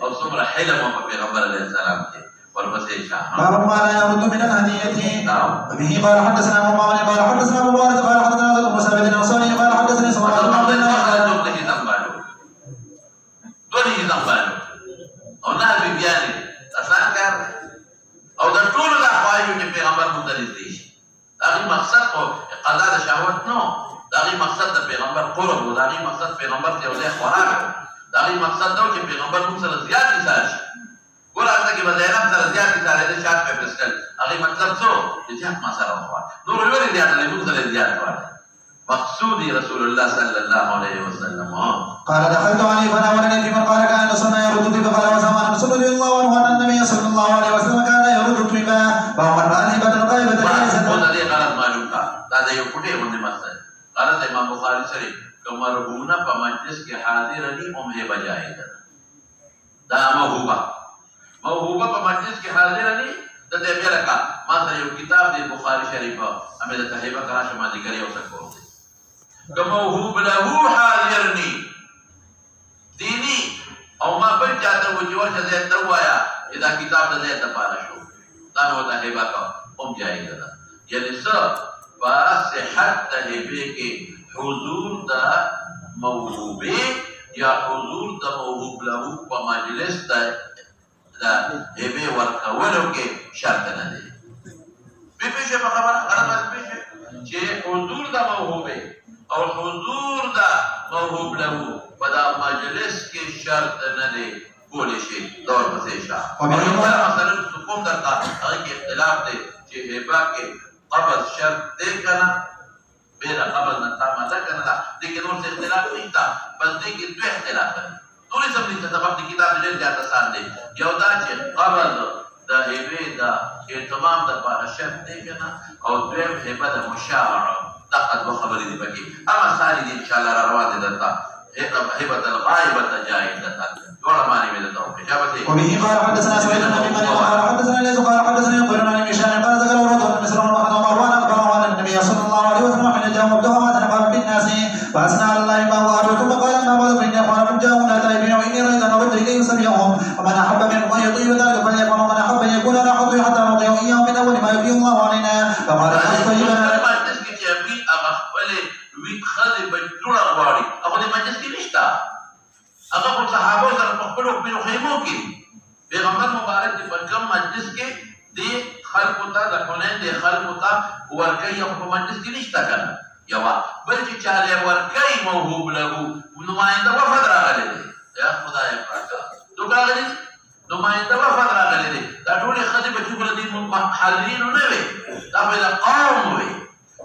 أو سمرة حلم وما بيغمبر عليه السلام والمسيح باب ما لا يرد من الهدية. وبه قال حدثنا أبو معمر قال حدثنا أبو وارد قال حدثنا ذو موسى بن الأنصاري قال حدثني سمرة بن عبد الله دوني زنبالو أو نهر بيبياني أسان كار أو ده طول الأحوال يجب بيغمبر مدرس ديش داغي مقصد قضاء شهوات نو داغي مقصد ده بيغمبر قرب وداغي مقصد بيغمبر تيوزي خوراك داغي مقصد ده چې پیغمبر موږ سره زیات مثال شي ګور هغه کې زینب سره زیات مثال دی شات په پرسکل هغه مطلب څه چې زیات ما سره وخوار نور ولې زیات دی موږ سره زیات وایي مقصودي رسول الله صلى الله عليه وسلم. قال دخلت عليه فناولني فيما قال كان صنع يرد الطيب قال وزمان رضي الله عنه ان النبي صلى الله عليه وسلم كان يرد الطيب فمن راى الهبه الغائبه جائزه. هذا غلط معلوم کا دا یو پټه باندې مسله غلط امام بخاری شریف کمرغونه په مجلس کې حاضر دي او هبه جائزه دا موهوبه په مجلس کې حاضر دي د دې بیا کا ما سره یو کتاب دی بخاری شریف امه د تهیبه کرا شمه دي کوي او څه كموهوب له حاضرني ديني او ما بل جاته وجوه زي دوايا اذا كتاب ده زي تفالا شو دانو تهيبا قم جائزه يعني سر فصحت تهيبه کې حضور ده موهوبه یا حضور ده موهوب له په مجلس ده هبه ورکولو کې شرط نه دی به په شپه خبره غلط به چې حضور ده موهوبه او حضور دا موهوب له پدا مجلس کې شرط نه دی کولی شي دور پسې شاه او مثلا حکم درته هغه کې اختلاف دی چې هبه کې قبض شرط دی کنه بیر قبض نه تامه ده کنه لیکن نور څه اختلاف نشته بس دې کې دوه اختلاف دي ټول سم دي چې سبب د کتاب ډېر زیات آسان دی یو دا چې قبض د هبه دا اهتمام د لپاره شرط دی کنه او دویم هبه د مشاعره لقد وخبري دي بكي اما ثاني دي ان شاء الله رواد دتا هبه الغائبه جائزه ولا ماني من التوفيق اجابتي. وبه قال حدثنا سعيد بن ابي مريم قال حدثنا ليس قال حدثني قرن بن هشام قال ذكر ورد بن مسلم وحد مروان اخبره ان النبي صلى الله عليه وسلم حين جاء مبدوها تنقل بالناس فاثنى على الله ما الله ثم قال ما بعد فاني اخوان من جاءوا لا تائبين واني رايت ان رد لكي يسمعهم ومن احب منكم ان يطيب ذلك فليكن ومن احب ان يكون لا حظ حتى نعطيه اياه من اول ما يبدي الله علينا فقال خذ بجوړه غواړي هغه د مجلس کې نشته هغه په صحابه سره په خپل خپل خیمو کې پیغمبر مبارک په کوم مجلس کې دې خلکو ته د حنین دې خلکو ته ورکوي خو په مجلس کې نشته که نه یوه بل چې چاله ورکوي موهوب له نماینده وفد راغلی دی یا خدای پاکه څوک راغلی دي نماینده وفد راغلی دی دا ټولې ښځې به چې ګوره دې حاضرینو نه وې دا به د قوم وې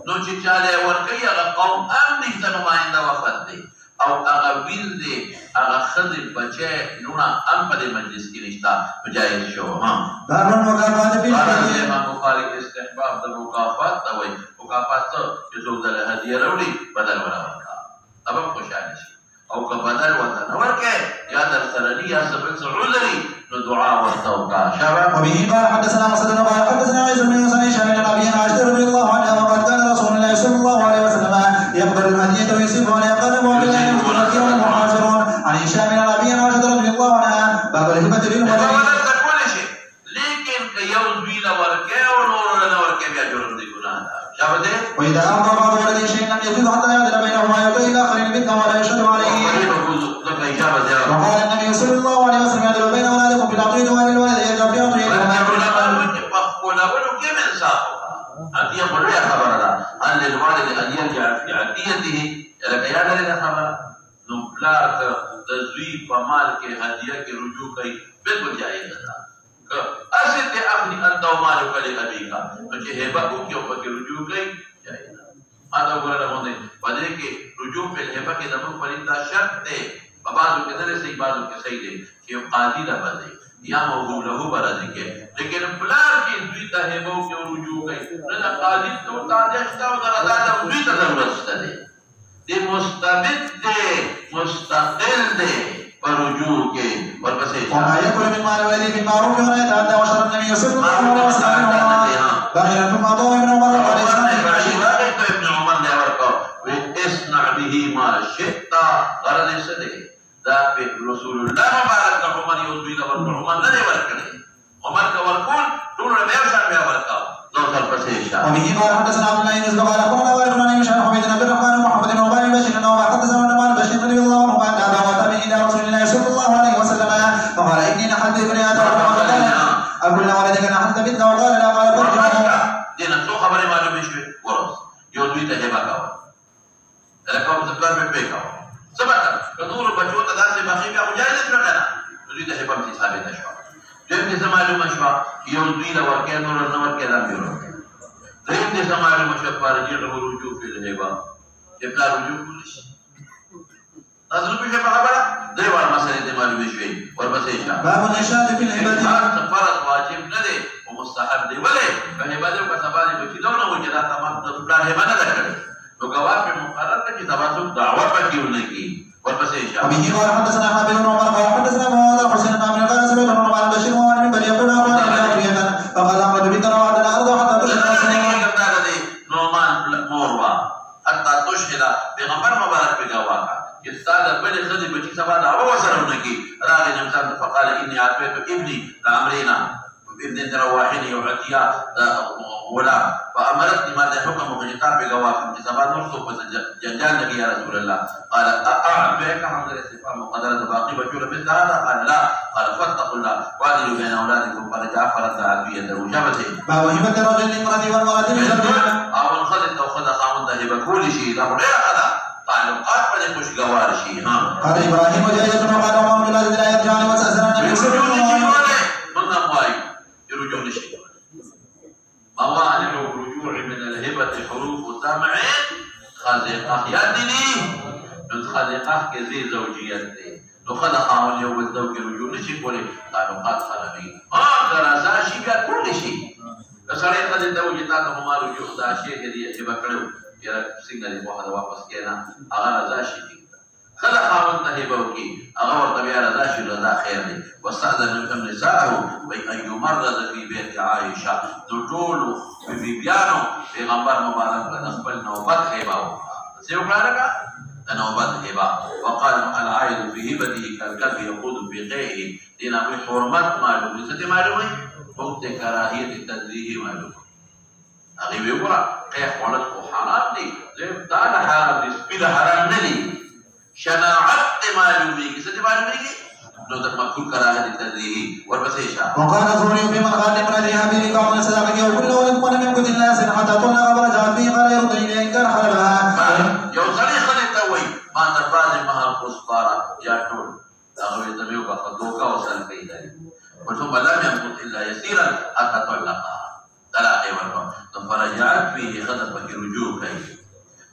نو چې چاله ورکوي هغه قوم هم نشته نماینده وفد دی او هغه ویل دی هغه ښځې بچی لوڼه هم په دې مجلس کې نشته په جایز شو امام بخاري کې استحباب د مکافات ته وایي مکافات څه چې څوک دله هدیه راوړي بدل ورته ورکړه هغه به خوشحاله شي او که بدل ورته نه ورکړې یا درسره ني یا څه بل څه لري نو دعا ورته وکړه وبه قال حدثنا مسدد قال حدثنا عيسى بن موسى بن هشام عن ابي عائشه رضي الله عنها وقد كان رسول الله صلى الله عليه وسلم يقبل الهديه ويصرف عليها قال معتدين المذكرون المحاصرون عن هشام عن ابي عائشه رضي الله عنها باب الهبه للمدين وإذا أمر بعض ولد شيء لم يجوز حتى يعدل بينهما يؤتي إلى آخر الفتنة ولا يشهد عليه. وقال النبي صلى الله عليه وسلم يعدل بين أولادكم بالعقيد وأن الولد يرجع في عقيده. عطية بڑھیا خبر ہے ان للوالد ان يرجع في عطيته لك يا دل خبر نو پلار کا تزوی پمال کے ہدیہ کے رجوع کئی بالکل جائز ہے اصل تے اپنی انت و مالک لابی کا کہ ہبہ کو کیوں پر رجوع کئی جائز ہے ادا ورا ہوندے بدے کے رجوع پہ ہبہ کے دم پر دا شرط ہے بعضوں کے ذریعے سے بعضوں کے صحیح ہے کہ قاضی دا بدے یا موضوع له برازی کے لیکن پلار کی دوی تا ہبہ کے رجوع کئی نہ قاضی تو تا دشتا و رضا دا دوی تا ضرورت ہے دے مستبد دے مستقل دے رجوع کے اور بس وما يقول من مال والديه بالمعروف ولا يتعدى وشر النبي صلى الله عليه وسلم باهرا ثم ضوء ابن عمر قال ابن عمر نے ورکو اصنع به ما شئت غرض سدے ذات رسول الله مبارک عمر یوزوی دا ورکو عمر نے ورکڑے عمر کا ورکون دون ربیع شان میں ورکو دو سال پسیشا وبه قال حدثنا عبد الله بن زبير قال اخبرنا وائل بن هشام حميد بن عبد الرحمن ومحمد بن عبيد بن بشير انه حدثنا عن بشير رضي الله عنه قال ابا وتابع الى رسول الله صلى الله عليه وسلم فقال اني نحد ابن ادم اقول له ولدك نحد بنت وقال لا قال فرجعه دينا سو خبر معلوم شوي ورس يودوي ته هبه کاو لکه په ځکه په پیکاو سبا کدور بچو ته داسې باقي بیا مجاهد تر کنه دوی ته هبه په ثابت شو دغه څه معلومه شو يودوي له ورکه نور نو ورکه دا بیرو دغه څه معلومه شو په دې ډول رجوع په هبه چې پلا رجوع کولش تاسو په څه خبره دی ور مسله دې معلومه شوي ور پسې شه باب الاشاره في الهبه فرض واجب نه دی او مستحب دی ولې په هبه دې په سبا دې چې دا نو چې دا تمام د پلا هبه نه کړی نو گواه په مقرر ته چې تاسو دعوه پکې ولګي ور پسې شه ابي قال حدثنا حابب بن عمر قال حدثنا مولا حسين بن عمرو قال سمعت ابن عمر بشير وعن بن يقول فقال امر بك وعد الارض حتى تشهد نومان موروا حتى تشهد پیغمبر مبارک په گواه کہ استاد بل خدی بچی سبا دعوه وسره ونکي راغی انسان فقال اني اعطيت ابني لامرينا ابن ترواحني وعطيا غلام فامرتني ما ده حكم وجتاب بگواه کہ سبا نور سو جنجال نبی یا رسول الله قال اعبك حمد الاستفهام وقدر باقي بشور في هذا قال لا قال فاتقوا الله وادلوا بين اولادكم فرجع فرد عافيه وجبته باب هبه الرجل للمراه والمراه للزوج او خذت او خذ خامن ده هبه كل شيء لا غير هذا تعلقات پر خوش گوار شي ها قال ابراهيم وجاءت وقال وما لا لا يرجع وسأل النبي صلى الله عليه وسلم من واي يرجع لشيء موانع الرجوع من الهبه حروف سمع خلقه يدني خلقه كذي زوجيت لو خلق خامن يو الزوج رجوع لشي کوله تعلقات خلقي درازا شي بیا كل شيء کسړې ته د وجدا ته هم رجوع دا شي کې هبه کړو یا څنګه دې په هغه واپس کینا هغه رضا شي خلق خاون ته هبه وکي هغه ورته بیا رضا شي رضا خیر دی واستاذن من نساءه وای ايو مرض في بيت عائشه ټول بیبيانو پیغمبر مبارک د خپل نوبت هبه وکړه څه وکړه نوبت هبه وقال العائد في هبته كالكلب يقود في قيئه دينا بحرمت معلومه څه معلومه وقت کراهیت تدریه معلومه هغه ویورا قیح وړل خو حرام دي دا نه حرام دي سپید حرام نه دي شناعت معلومیږي څه معلومیږي نو د مکروه کراهه دي تدریه ورپسې شه وقال زوري بمن قال امرأة هابيل قال فرجعت فيه خذت رجوع كيف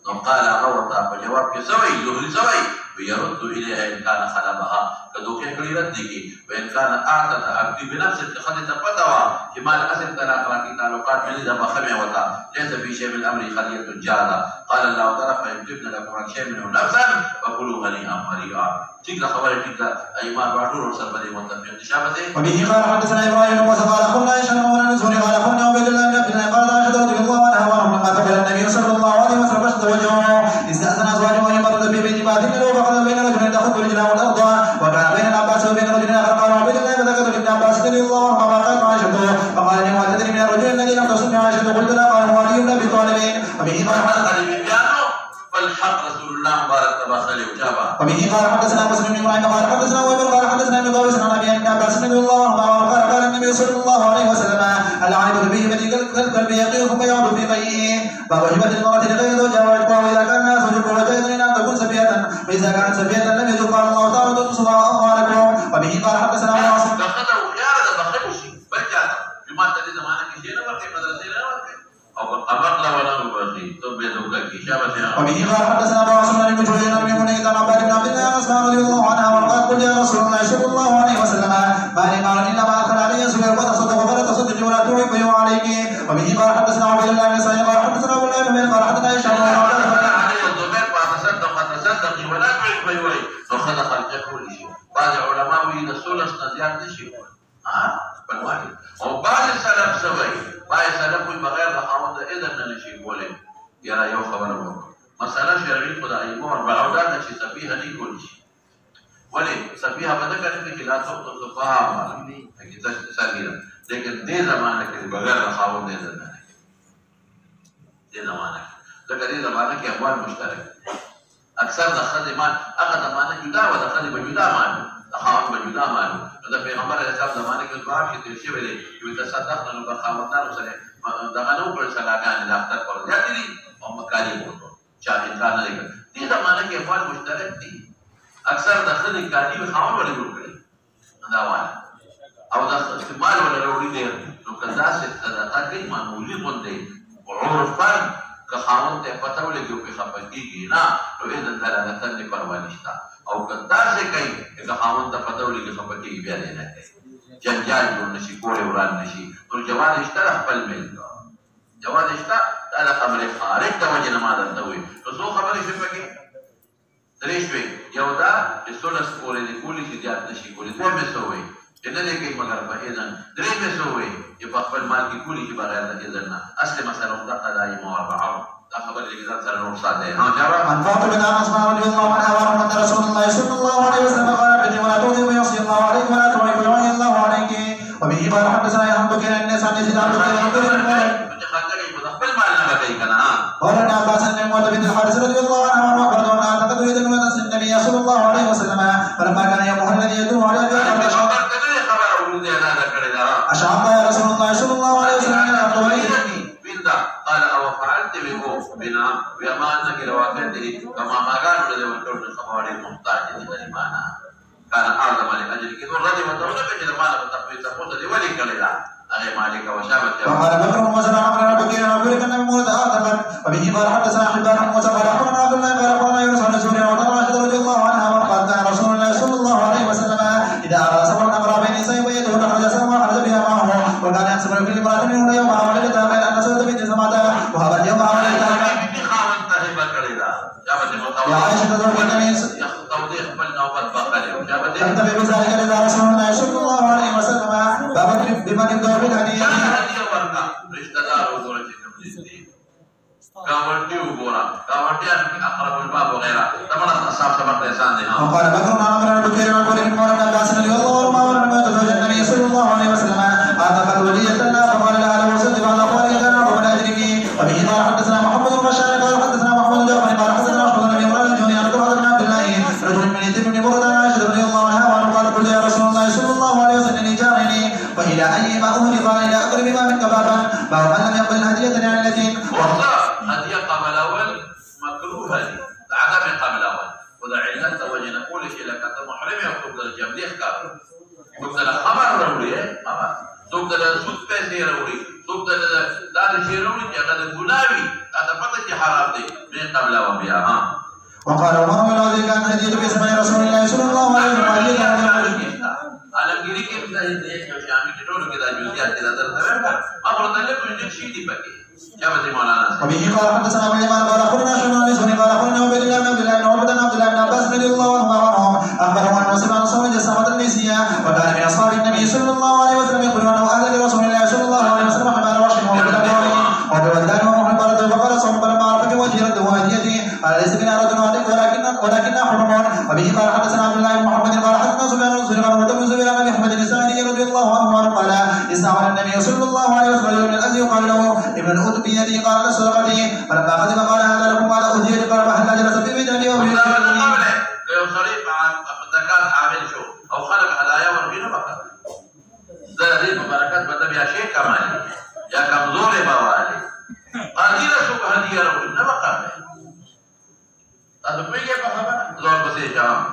قال غوطا فجواب كسوي زهري سوي ويرد اليها ان كان خلبها كذوك يردك وان كان اعتد عبدي بنفسه خذت فتوى كما الاسد تلاقى تعلقات من اذا بخمه وتا ليس في شيء من الامر خليه جاده قال الله تعالى فيمتبن لكم عن شيء منه نفسا فكلوا غنيئا مريئا تلك خبر تلك اي ما بعدوا رسل بني متفق تشابهه وبه قال حدثنا ابراهيم وقال اخونا هشام بن الزهري قال اخونا عبيد الله بن عبد الله قال عائشه رضي الله عنها ولما قبل النبي صلى الله عليه وسلم اشد وجهه استاذن ازواجه ان يمرض في بيت بعد له فقال بين رجل تاخذ رجله والارض وكان بين العباس وبين رجل اخر قال عبيد الله فذكر لابن عباس رضي الله عنهما قالت عائشه فقال لي وتدري من الرجل الذي لم تصنع عائشه قلت لا قال هو علي بن ابي طالب وبه فالحق رسول الله مبارك تبارك وجابه وبه قال حدثنا مسلم بن ابراهيم قال حدثنا وابن قال حدثنا ابن طاووس عن ابي عباس رضي الله عنه قال النبي صلى الله عليه وسلم العائب به كالكلب يقيه ثم يعود في قيئه فوجبت المرأة لغير زوجها وعتقها واذا كان الناس وجبوا وجدوا ان تكون سفيهة فاذا كانت سفيهة لم يذق قال الله تعالى تصبها اموالكم وبه قال حدثنا عاصم دخلوا خيار دخلوا شيء بجد بما تدري زمانك شيء لا ورقه مدرسه لا ورقه او قبض ولا نبغي تو بيدوك كشابه وبه قال حدثنا ابو عاصم بن جبير بن منيع عن عباد بن عبد الله اسماء رضي الله عنها وقالت قل يا رسول الله صلى الله عليه وسلم ما لي قال الا ما ادخل علي سبيل فتصدق فلا تصدق ولا توعي فيوم عليك وبه قال حدثنا عبيد الله بن سعيد قال حدثنا ابو الله بن قال حدثنا هشام تصدق ولا تعرف فيوعي فخذ خلقه كل شيء بعض العلماء يقول السلس نزيات شيء بالواحد وبعض السلف سوي بعض السلف بغير رحمه اذن نشي بوله يرى يو خبره مساله شرعيه خدای مور بعودات شي سفيها دي كل شيء ولي سفيها بدك انك لا تطلق فهم اكيد سفيها لكن دي زمانك بغير رحمه دي زمانك لكن دي زمانك اموال مشترك اکثر د خدمات هغه زمانه جدا و د خدمت جدا معنی د خاوند جدا معنی د پیغمبر اسلام زمانه کې دوه چې تل شي ویلي چې تصدق نو په خاوندانو سره دغه نو پر سلاګان د اختر پر یا دي او مکالي وته چې امکان نه لري دې زمانه کې افعال مشترک دي اکثر د خدمت کاټي به خاوند ولې وکړي دا وایي او د استعمال ولا وروړي دي نو کدا څه صدقه کوي معمولی غونډه عرفان که خاوند ته پته ولګي په خپګيږي نه نو اذن دلالت نه پروا او که داسې کوي که خاوند ته پته ولګي خپګيږي بیا نه کوي جنجال جوړ نشي کول وران نشي نو جواز اشترا خپل مل جواز اشترا دا خبره خارج د وجه نه ماده ته وي نو څو خبرې شي پکې درېش وي یو دا چې سولس کولې د کولی چې زیات نشي کولې دوه به سوې چې نه لګي مگر په اذن درې به سوې چې په خپل مال کې کولی چې بغیر د اذن نه اصل مسله د قضایي مواربعه دا خبره چې ځان سره نور ساده ها جواب عن فاطمه بن اسماء رضي الله عنها وعن رسول الله صلى الله عليه وسلم قال ابني ولا تؤذي ويصلي الله عليك ولا تعيب ويعين الله عليك وبه قال حدثنا يا حمد كان الناس عن يزيد عن قال ابن عباس ان موت بنت الحارث رضي الله عنها واخبرته انها تقتل يد النبي صلى الله عليه وسلم فلما كان يومها الذي يدور على اشعر يا رسول الله صلى الله عليه وسلم قال او فعلت بنا وما انك رواته كما ما قالوا له وتر الخبر المحتاج للمعنى كان اعظم لاجلك رضي وتولى بالمعنى والتقويم تقول لي ولي كلا اغي مالك وشابت وقال بكر وزن عمرو بن بكير وبرك النبي مولد اعتقد وبه قال حدثنا حبان موسى قال اخبرنا عبد الله قال اخبرنا يونس بن سوري وطلحه رضي الله عنها وقال كان رسول الله صلى الله عليه وسلم اذا اراد سفر امر بين سيف ويده خرج سوا خرج بها معه وكان يحسب كل امراه منهن يومها ولدتها بين ان سوت بنت سمعتها وهذا اليوم ولدتها يا عائشه تدعو النبي توضيح بل نوبه بقره جابت تنتبه بذلك لدى رسول الله صلى الله عليه وسلم باب بمن الدور بالهديه गावंटी उगोरा गावंटी अखरब الباب وغيرها طبعا اصحاب سبق لسان دي وقال بكر عن عمرو بن بكير وقال ابن عمر بن عباس رضي الله عنهما ما تزوج النبي صلى الله عليه وسلم هذا قد وليت لنا فقال لها لو صدق على اخوانك كان ربنا اجرك وبه قال حدثنا محمد بن بشار قال حدثنا محمد بن جعفر قال حدثنا احمد بن عمران الجوني عن طلحه بن عبد الله رجل من يتيم بن مرد عن عائشه رضي الله عنها وعنه قال قلت يا رسول الله صلى الله عليه وسلم جارني والى اي ما اهدي قال الى اقرب ما منك بابا باب من لم يقبل هديه عن اليتيم هديه قبل اول مكروه هذه عدم قبل اول وذا علة وجه نقول شيء لك انت محرم يكتب الجمع ليش كافر تبدا الخبر روري خبر تبدا السود بيسي روري تبدا لا شیرونی چې هغه د ګناه وي تا ته پته چې حرام دی من قبل او بیا وقال عمر بن عبد الله كان هديت باسم رسول الله صلى الله عليه وسلم عالمگیری کې د دې یو شامل ټولو کې د جزئیات د درته ورکړ ما ورته له کوم شي دی پکې جابت مولانا وبه قال حدثنا ابو اليمان قال اخبرنا شمال بن سني قال اخبرنا عبد الله بن عبد الله بن عبد الله بن عباس رضي الله عنهم اخبرهم ان سمع صوم جسامه النسيه وكان من اصحاب النبي صلى الله عليه وسلم يقولون انه اهل رسول الله صلى الله عليه وسلم حمال رشد وبالابوين وبالدان ومحبره فقال صوم فلما عرف وجه رد وهديته قال ليس بنا رجل ولكن حرمان وبه قال حدثنا عبد الله بن محمد قال حدثنا سفيان بن سليمان وابن زبير عن ابي احمد الاسرائيلي رضي الله عنه قال استعمل النبي صلى الله عليه وسلم من الازي وقال له ابن الأوت بيده قال لصدقته فلما قدم قال هذا لكم قال اهديت قال فهل جلس في بيت ابي وفي لو صريف الزكاه عامل شو او خلق هدايا ورغينا بقى ده دي مباركات بدل يا شيء كمان يا كمزور بوالي قادر شو هديه ورغينا بقى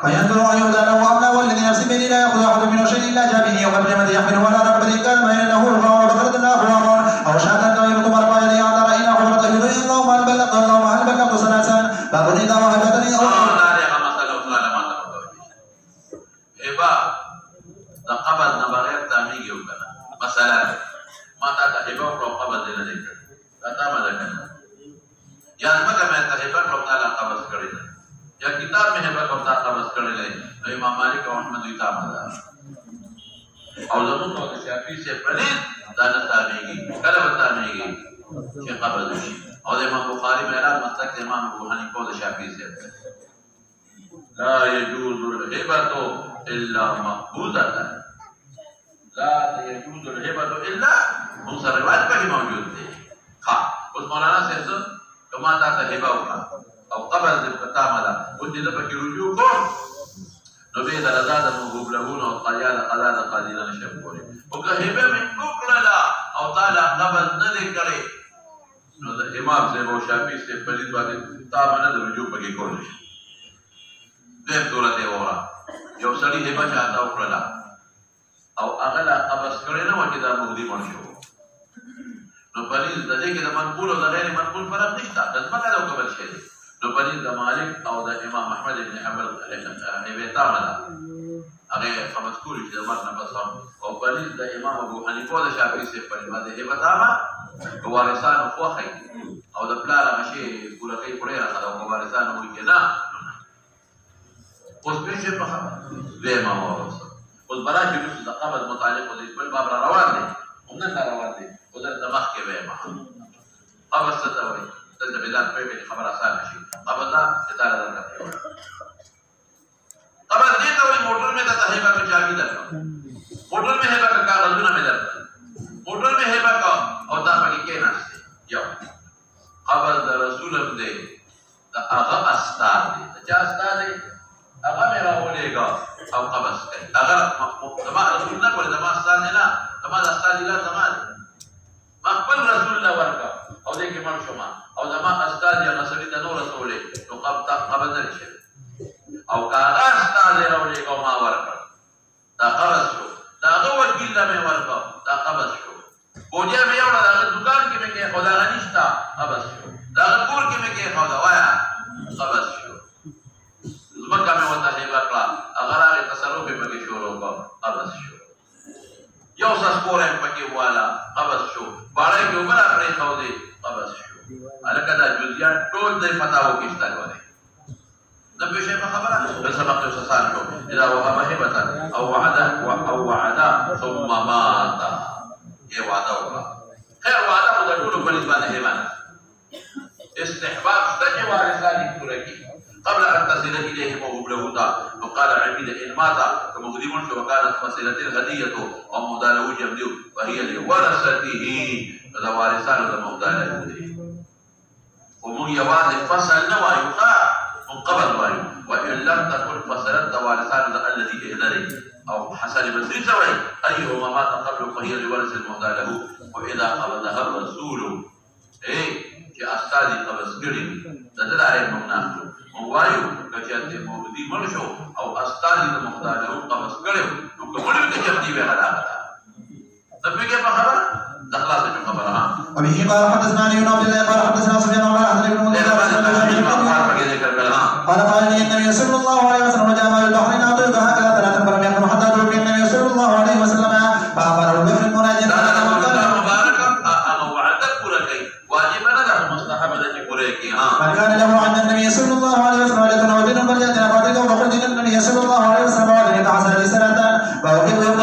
فينظر أن يهدى له أم لا والذي نفسي بيده لا يأخذ أحد منه شيء إلا جاء به يوم القيامة يحمله على ركبته كان بين له رفع ودخلت الآخر أو شاة طيبة مرفع يديه عن درى إلى حفرة يدعي اللهم هل بلغت اللهم هل بلغت ثلاثا باب إذا وهبتني أو قبض نبغير تامي يوكنا مثلا ما تتحبه قبض لنا ذكر ذكر یا مکه مې تهبت او تعالی قبض کړی دی یا کتاب مې هبت او تعالی قبض کړی دی امام مالک او احمد دوی تابع او زموږ او شافعي سے پرې دا نه تابعېږي کله به تابعېږي چې قبض شي او امام بخاری مهران مسلک امام ابو حنیفه او شافعي سے لا يجوز الهبه الا مقبوضه لا يجوز الهبه الا مصرفات به موجود دي ها اوس مولانا صاحب کما تا ته هبه وکړه او قبل دې پتا مالا او دې د پکې رجوع کو نو به د رضا د مغبلون او قیال قضا د قاضینا نشم کولی او که هبه مې وکړه او تعالی قبل نه دې کړي نو د امام سے او شافعي سے پلید باندې تا باندې د رجوع پکې کول شي دې صورت اورا یو سړي هبه چاته وکړه او هغه قبض کړي نه و چې دا مغدي مرشو نو پلیز د دې کې د منقول او د غیر منقول فرق نشته د ځمکه د قبل شي نو پلیز د مالک او د امام احمد بن حنبل هبه تعالی هغه قبض کولی چې د مرګ نه پس او پلیز د امام ابو حنیفه او د شافعي سے په باندې هبه تعالی وارثان خوخي او د پلار مشي ګورکې پړې راځي او وارثان وایي نه اوس به شي په خبره د امام ورثه اوس براجي د قبض متعلق د خپل باب روان دي ومنه روان دي ودر دماغ کې به ما قبض ستوي دلته بلاد په خبر آسان شي قبض دا ستاره درکړي قبض دې ته وي موټر مې ته هبه په چابي درکړه موټر مې هبه کا کاغذونه مې درکړه موټر مې هبه کا او دا پکې کې نشته یو قبض د رسول دې دا هغه استاد دې چې استاد دې هغه مې راولېګا او قبض کوي هغه ما رسول نه کوي دا ما استاد نه ما استاد نه زمان مقبل رسول الله ورکا او دې کې مړ شوما او زما استاد یا نسبی د نور رسولې نو قبض نه شي او کاغه استاد راولې کو ما ورکا دا قبض شو دا هغه وکیل مې ورکا دا قبض شو بوجه مې یو دا دکان کې مې کې خدا غنښتا قبض شو دا کور کې مې کې خدا وایا قبض شو زمکه مې وته هیبه کړه هغه راغی تصرف به کې شروع وکړ قبض شو یو څه سپورم پکې والا قبض شو باندې کې عمر پرې خو دې قبض شو الکه دا جزئیات ټول دې پتا و کېستا غوړي د به شي په خبره د سبق څه سال شو اذا وهب هبه او وعده ثم مات یې وعده وکړه خیر وعده د ټول په نسبت باندې استحباب ستجي وارثان پورې قبل ان تصل اليه وهبلهوتا وقال عبيد ان مات كمقدم وكانت فصيله الهديه ومداله جمدو وهي لورثته فذا وارثان الموداله ومن يواز فصل نوايقا من قبل وايو وان لم تكن فصلت وارثان الذي اهدره او حسن بصري سوي ايهما مات قبل فهي لورث الموداله واذا قبضها الرسول چې استادي قبض کړي د دلاره مونږ وایو چې موجودي مرشو او استادي د مختارو قبض کړو نو کومه کې چې دی وغلا ده تبي کې په خبره د خلاص په خبره وبه قال حدثنا علي بن عبد الله قال حدثنا سفيان قال حدثنا ابن منذر قال قال لي النبي صلى الله عليه وسلم وجاء ماء البحر ناطق هكذا ثلاثا فلم يكن حتى توفي النبي صلى الله عليه وسلم فأخبره بابن المناجر من كان له عند النبي صلى الله عليه وسلم ولكن وجد فليأتنا فاتكم فخرج النبي صلى الله عليه وسلم وذلك حسن سنة فأوكب يوم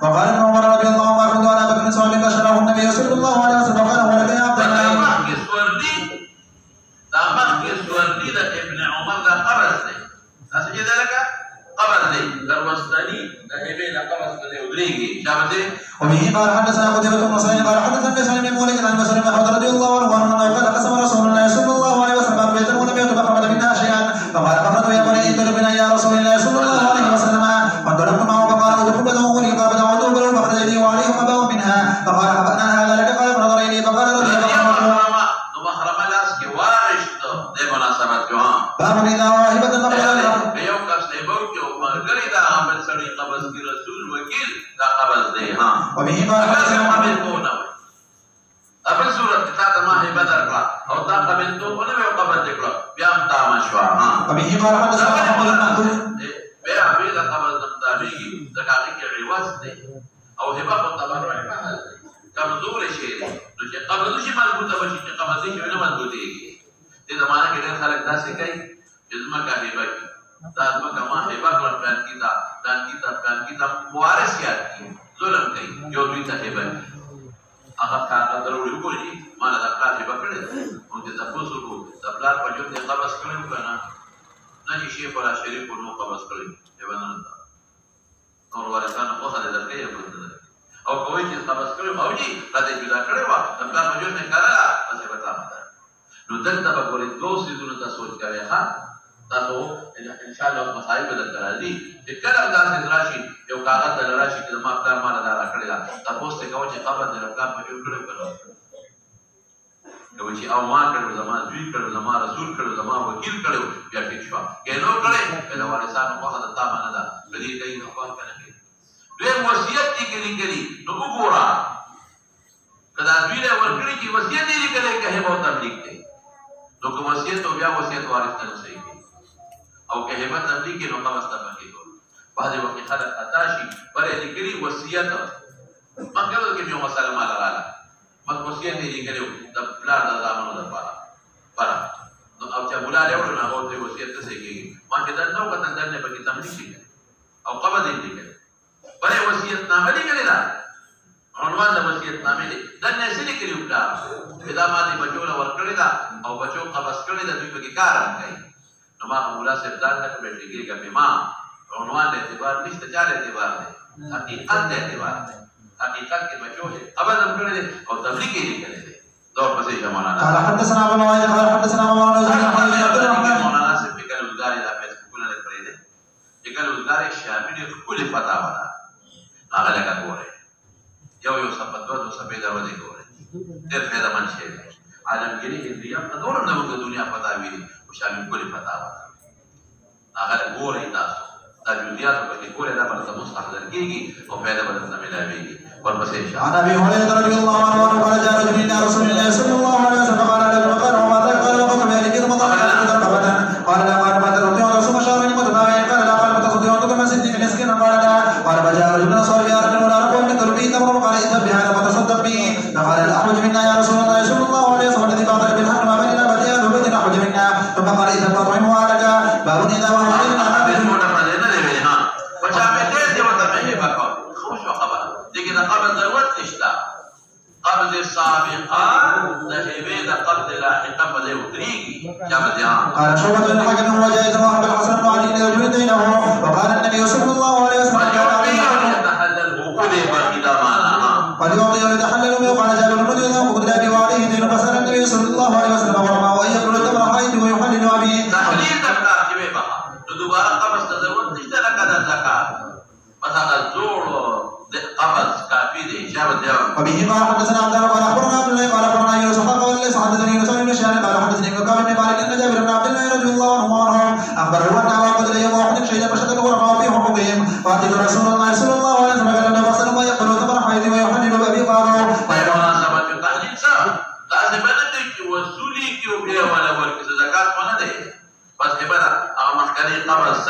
وقال ابن عمر رضي الله عنه قال أبا بن سعد بشره النبي صلى الله عليه وسلم قال ولك يا عبد الله ابن عمر ده قبض لي أسجد لك قبض لي درمستني ذهبي لقبض لي ودريجي شابتي وبه قال حدثنا قتيبة بن سعيد قال حدثنا سعيد بن مالك عن مسلم بن رضي الله عنه قال قسم رسول الله صلى الله عليه وسلم بيتا ولم يكتب أحمد منها شيئا فقال فقط يا بني ائتوا بنا يا رسول الله صلى الله عليه وسلم فانطلقت معه فقال ادخل بيته ولي قال فدعوته بلو فأخرج يدي وعليه قباء منها فقال حبأنا هذا لك قال فنظر إليه فقال رضي الله عنه باب إذا واهبة قبل الأرض وبه قال apa surat kita tamah ibadah kelak, atau tak kabil tu, mana yang kabar deklar, biar tamat syua. وبه قال حدثنا محمد بن معقول biar bila kabar tentang ini, terkait riwas ni, atau hebat tabar riwas, kamu tu boleh share, jadi kamu tu sih malu tabar sih, kamu tu sih mana malu deh. Jadi mana kita kalau dah sekai, jadi maka hebat, dan maka mah hebat dan kita waris ya, zolam kai, jauh kita hebat. Agar kata terlalu boleh, mana dapat hebat kerja, untuk dapat suruh, dapat wajib dia kabas kerja bukan? Nanti siapa lah syarif pun mau kabas kerja, hebat nanda. Kalau warisan apa sahaja dah kaya betul. Awak kau ini kabas kerja, awak ini kata juga kerja, dapat wajib dia kerja, pasti betul. Nudan dapat boleh dos itu nudan soal kerja, tahu? Insyaallah masalah betul kerja. Jika anda sederashi, yang kagat sederashi kita maafkan mana darah kerja. Tapos tekau cakap anda dalam baju kerja kerja. Kau cakap awak kerja zaman duit kerja zaman rasul kerja zaman wakil kerja biar fikir. Kalau kerja, kalau warisan apa ada taman ada. Jadi kau apa kan ni? Dia wasiat dikeli-keli, nubu gora. Kalau duit awak kerja wasiat dikeli kah hebat tablik ni. Nubu wasiat tu biar wasiat waris tak sahih. أو كهبات تمليك إنه خمس تمليك. بعد وقت خلق أتاشي بري ذكري وصيته. ما كانوا كم يوم مسألة ما لغالا. ما وصيته ذكري تب لا تزامن ولا para. أو جابولا ليورو نقول في وصيته سيكي. ما كذا نو كذا ندرنا بقي تمليك. أو قبض ذكري. بري وصيته ناملي كذا. عنوان وصيته ناملي. dan nasi ذكري ولا. إذا ما دي بجولا وركريدا أو بجول قبض كريدا دوي بقي كارم كاي. Nama mula sebdan nak berdiri ke memang unwan etibar ni secara etibar ni hakikat etibar hakikat ke macam ni apa yang kerana kau tabligh ini kerana dua pasal zaman. Kalau hadis nama mana yang kalau hadis nama mana yang mana nasib jika udari dapat kuliah kerana jika udari syamil kuliah fatwa dah agak agak boleh jauh sampai dua sampai darwah boleh terfeda manusia alam ini dia kadang orang dalam dunia fatwa ini وشامل كل فتاوى. أغلب غوري تاسو. تجوديات وبكي كل هذا بدل مستحضر كيجي وفائدة بدل نملا بيجي. والبسيط. عن أبي هريرة رضي الله عنه قال جاء رجل إلى رسول الله صلى الله عليه وسلم قال له وقال وما ذاك قال وقف بيدك رمضان قال لا قال ما تستطيع أن تصوم شهرين متتابعين قال لا قال ما تستطيع أن تطعم 60 مسكينا قال لا قال فجاء رجل صار يا رجل ولا رب من قلبه تمر قال اذهب بهذا فتصدق به فقال الأحوج منا يا رسول الله صلى الله عليه وسلم الذي بعثك بالحق ما بيننا بديان وبين أحوج منا ثم قال إذا تطعمها لك باب إذا وهبنا لكن قبل ذروات إشتاء قبل السابقات ذهبين قبل لاحقا بذي وطريقي جابت يهان قال شعبة الحكم هو جائز وحب الحسن وعلي رجل دينه وقال النبي صلى الله عليه وسلم يتحلل وقلب إذا ما نهى فليعطي ويتحلل وقال جابر رضي الله عنه قد لا وعليه دين فسأل النبي صلى الله عليه وسلم ورمى وأن يأكل التمر حيث ويحلل أبيه تحليل تبقى كبيبا تدوبارا قبل تزود تجدر كذا زكاة مثلا الزور قبض كافي دي شابت يوم وبه قال حدثنا عبد الله قال اخبرنا عبد الله قال اخبرنا يونس قال ليس حدثني يونس بن شهاب قال حدثني ابن كعب بن مالك ان جابر بن عبد الله رضي الله عنه اخبره ان وقد يوم واحد شهد فشهد ورمى في حقوقهم فاتي رسول الله صلى الله عليه وسلم قال له فصل ما يقول ثمر حيث ويحلل ابي قالوا ويرون سبت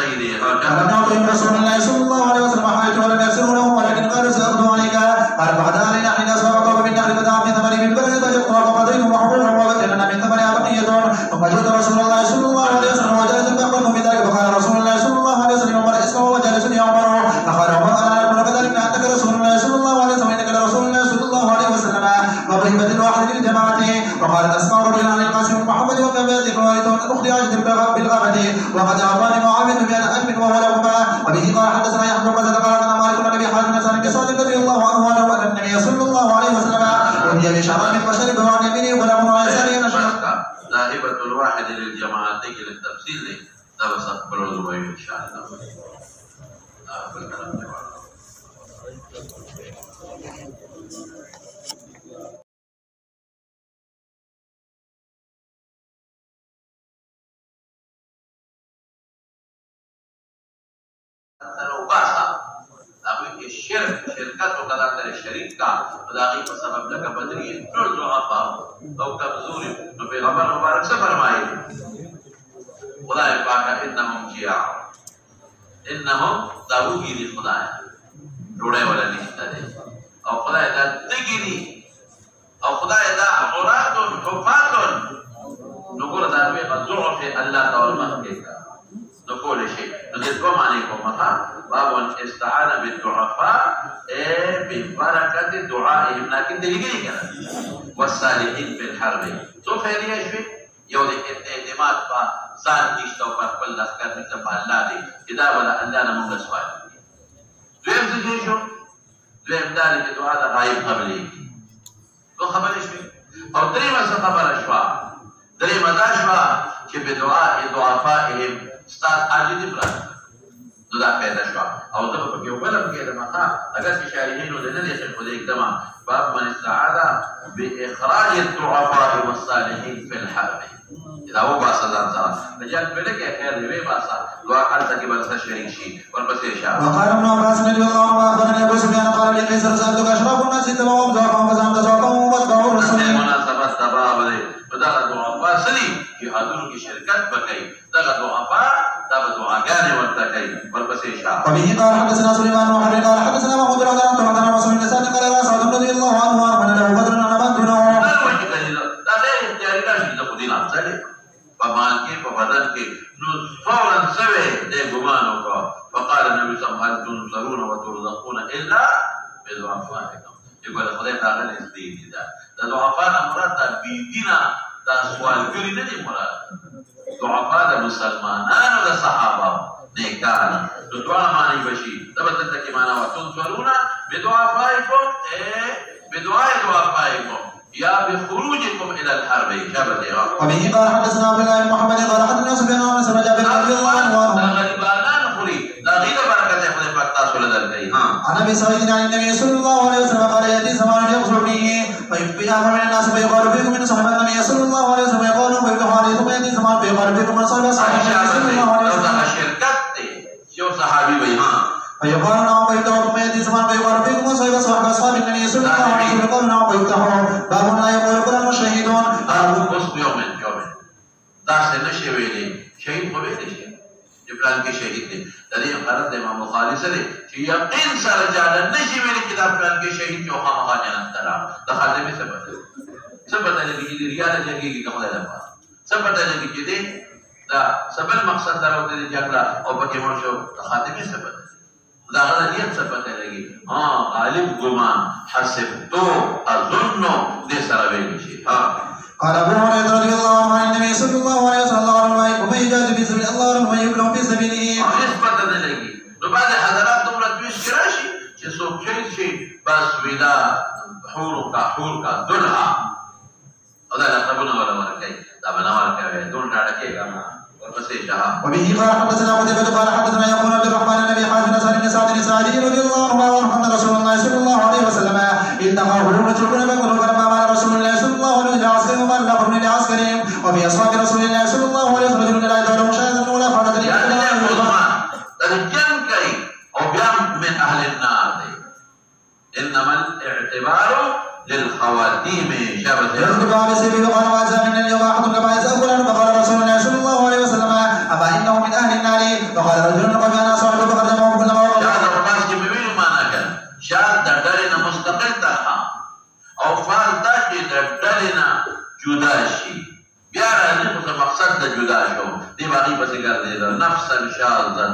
سيدي فلم يعطهم رسول الله صلى الله عليه وسلم حاجة ولم يكسروا لهم ولكن قالوا سأخذ عليك قال فقد علينا حين أصابك بالنخل فتعب من ثمر من بلد فجئت فقضيتم وحبوبهم وبكرنا من ثمرها بقية ثم جئت رسول الله صلى الله عليه وسلم وجلس فأخبرهم بذلك فقال رسول الله صلى الله عليه وسلم عمر اسمه وجلس يا عمر فقال عمر أنا أكون كذلك أنك رسول الله صلى الله عليه وسلم إنك لرسول الله صلى الله عليه وسلم وضيفة واحد للجماعة وقالت أسماء رجل عن القاسم بن محمد وكما ذكر والدون أختي عجل بالغابة وقد أعطاني معاوية بأن ألف وهو لهما وبه قال حدثنا يحيى بن قتادة قال أنا مالك النبي حازم بن سالم بن رضي الله عنه وأن النبي صلى الله عليه وسلم أتي بشراب فشرب عن يمينه وله عن يساره نشرب ذاهبة الواحد للجماعتين للتفصيل درس بلوزوي إن شاء الله. tapi syirkat kata dari syirkat bagi sebab mereka berdiri dulu apa atau kabzuri nabi Muhammad mubarak sefarmai ulai pakai innahum jia' innahum tabuhi di khudai dudai wala ni tadi atau khudai dah tigiri atau khudai dah uratun hufatun nukul dah we qadru fi Allah ta'ala mahkika نقول شيء نزيد عليكم مثلا باب استعان بالضعفاء ببركة دعائهم لكن دليل كذا والصالحين في الحرب سوف يريش في يوم الاعتماد فزاد يشتوى كل أفكار مثل الله دي إذا ولا الله نمو السؤال دوام تجيشو دوام ذلك دعاء غايب قبلي لو خبر ايش في أو دريما سخبر اشوا دريما داشوا كي بدعاء ضعفائهم استاد عاجز برا دودا پیدا شو او دغه په یو بل کې د مخا اگر چې شارحین ولنه دي خو دې اقدام باب من استعاد باخراج الضعفاء والصالحين في الحرب اذا هو باصدان سره رجال په لکه خیر دی باسا دعا حالت کې بل شریک شي ورپسې اشاره وقال ابن عباس رضي الله عنه اخبرني ابو سفيان قال لي قيصر سالتك اشراف الناس تبعهم ضعفهم فزعمت ضعفهم واتبعوا الرسول مناسبت تبع دي دغه ضعفاء سلی جهادونو کې شرکت وکړي دغه ضعفاء دعاء ورتكي والبسيشة. وبه قال حدثنا سليمان وحرر قال حدثنا محمود بن عبد الله عن رسول الله صلى الله عليه وسلم رضي الله عنه ومن له بدر على من دونه. لا لا اختياري كاشي تقولين عن ذلك. فمان كي فبدن كي فورا سوي ده غمانو فقال النبي صلى الله عليه وسلم تنصرون وترزقون الا بضعفائكم. يقول خدای تعالی نزدې دي دا ضعفاء مراد بيدینا دا سوال کوي نه دي مراد ضعفاء المسلمانان و صحابه نیکان دعا معنی بشي تبت تک معنا وتنصرون بدعفائكم بدعاء ضعفائكم يا بخروجكم الى الحرب شابه. وبه قال حدثنا عبد الله بن محمد قال حدثنا سفيان عن سمع جابر رضي الله عنه غريبان خري لا غير بركه خدای پاک تاسو له درګي. عن ابي سعيد عن النبي صلى الله عليه وسلم قال ياتي زمان يغزو فيه فيبقى من الناس فيقال فيكم من صحابه النبي صلى الله عليه وسلم يقول فيفتح عليكم ياتي زمان فيقال فيكم من صحابه صلى الله عليه وسلم شرکت دي جو صحابي وي ها فيقال نعم فيفتح ياتي زمان فيقال فيكم من صحابه اصحاب النبي صلى الله عليه وسلم يقول نعم فيفتح باب لا يقول قران الشهيدون اوس يوم دا څه نشي ویلي شهید خو ویلي شي پلان کې شهید دي د دې غرض د امام بخاری سره چې یقین سره جاده نشي ویلي چې دا پلان کې شهید جو خامخا جنت ترا د خاتمه سبب لګي چې ریاض جګي کومه ده سبب لګي چې دا سبب مقصد درو دې جګړه او پکې ورشو د خاتمه سبب دا غلطیت سبب لګي غالب ګمان حسب تو اظن دې سره ویل شي قال ابو هريره رضي الله عنه عن النبي صلى الله عليه وسلم ومن يجاهد في سبيل الله ومن يبلغ في سبيله نسبت نه لګي نو بعد حضرات دومره توش راشي چې څوک شي بس ویلا حور کا دلها او دا لقبونه ولا ورکي دا بنا ورکي دون ډاډه کېږي وبه قال حدثنا قتيبة قال حدثنا يقول عبد الرحمن النبي حازم سعد بن سعد الساعدي رضي الله عنه ان رسول الله صلى الله عليه وسلم انما هو رجل بكر فلما مال رسول الله صلى الله عليه وسلم عسكر ومال له من عسكرهم وفي اصحاب رسول الله صلى الله عليه وسلم رجل لا يدعو مشاهدا ولا فرد او بيان من اهل النار انما الاعتبار للخواتيم شبه يذكر باب سبيل وقال وعزا من اليوم احد كما يزال فقال رسول الله صلى الله عليه وسلم أما إنه من أهل النار. فقال رجل لقد أنا صاحبه فخرج معه كلما وقف. شاذ الفاظ کې ویلو معنا کړ شاذ د ډلې نه مستقل ده او فاز دا چې د ډلې نه جدا شي بیا راځي په مقصد د جدا شو دی باندې پسې ګرځي نفسا شاذة.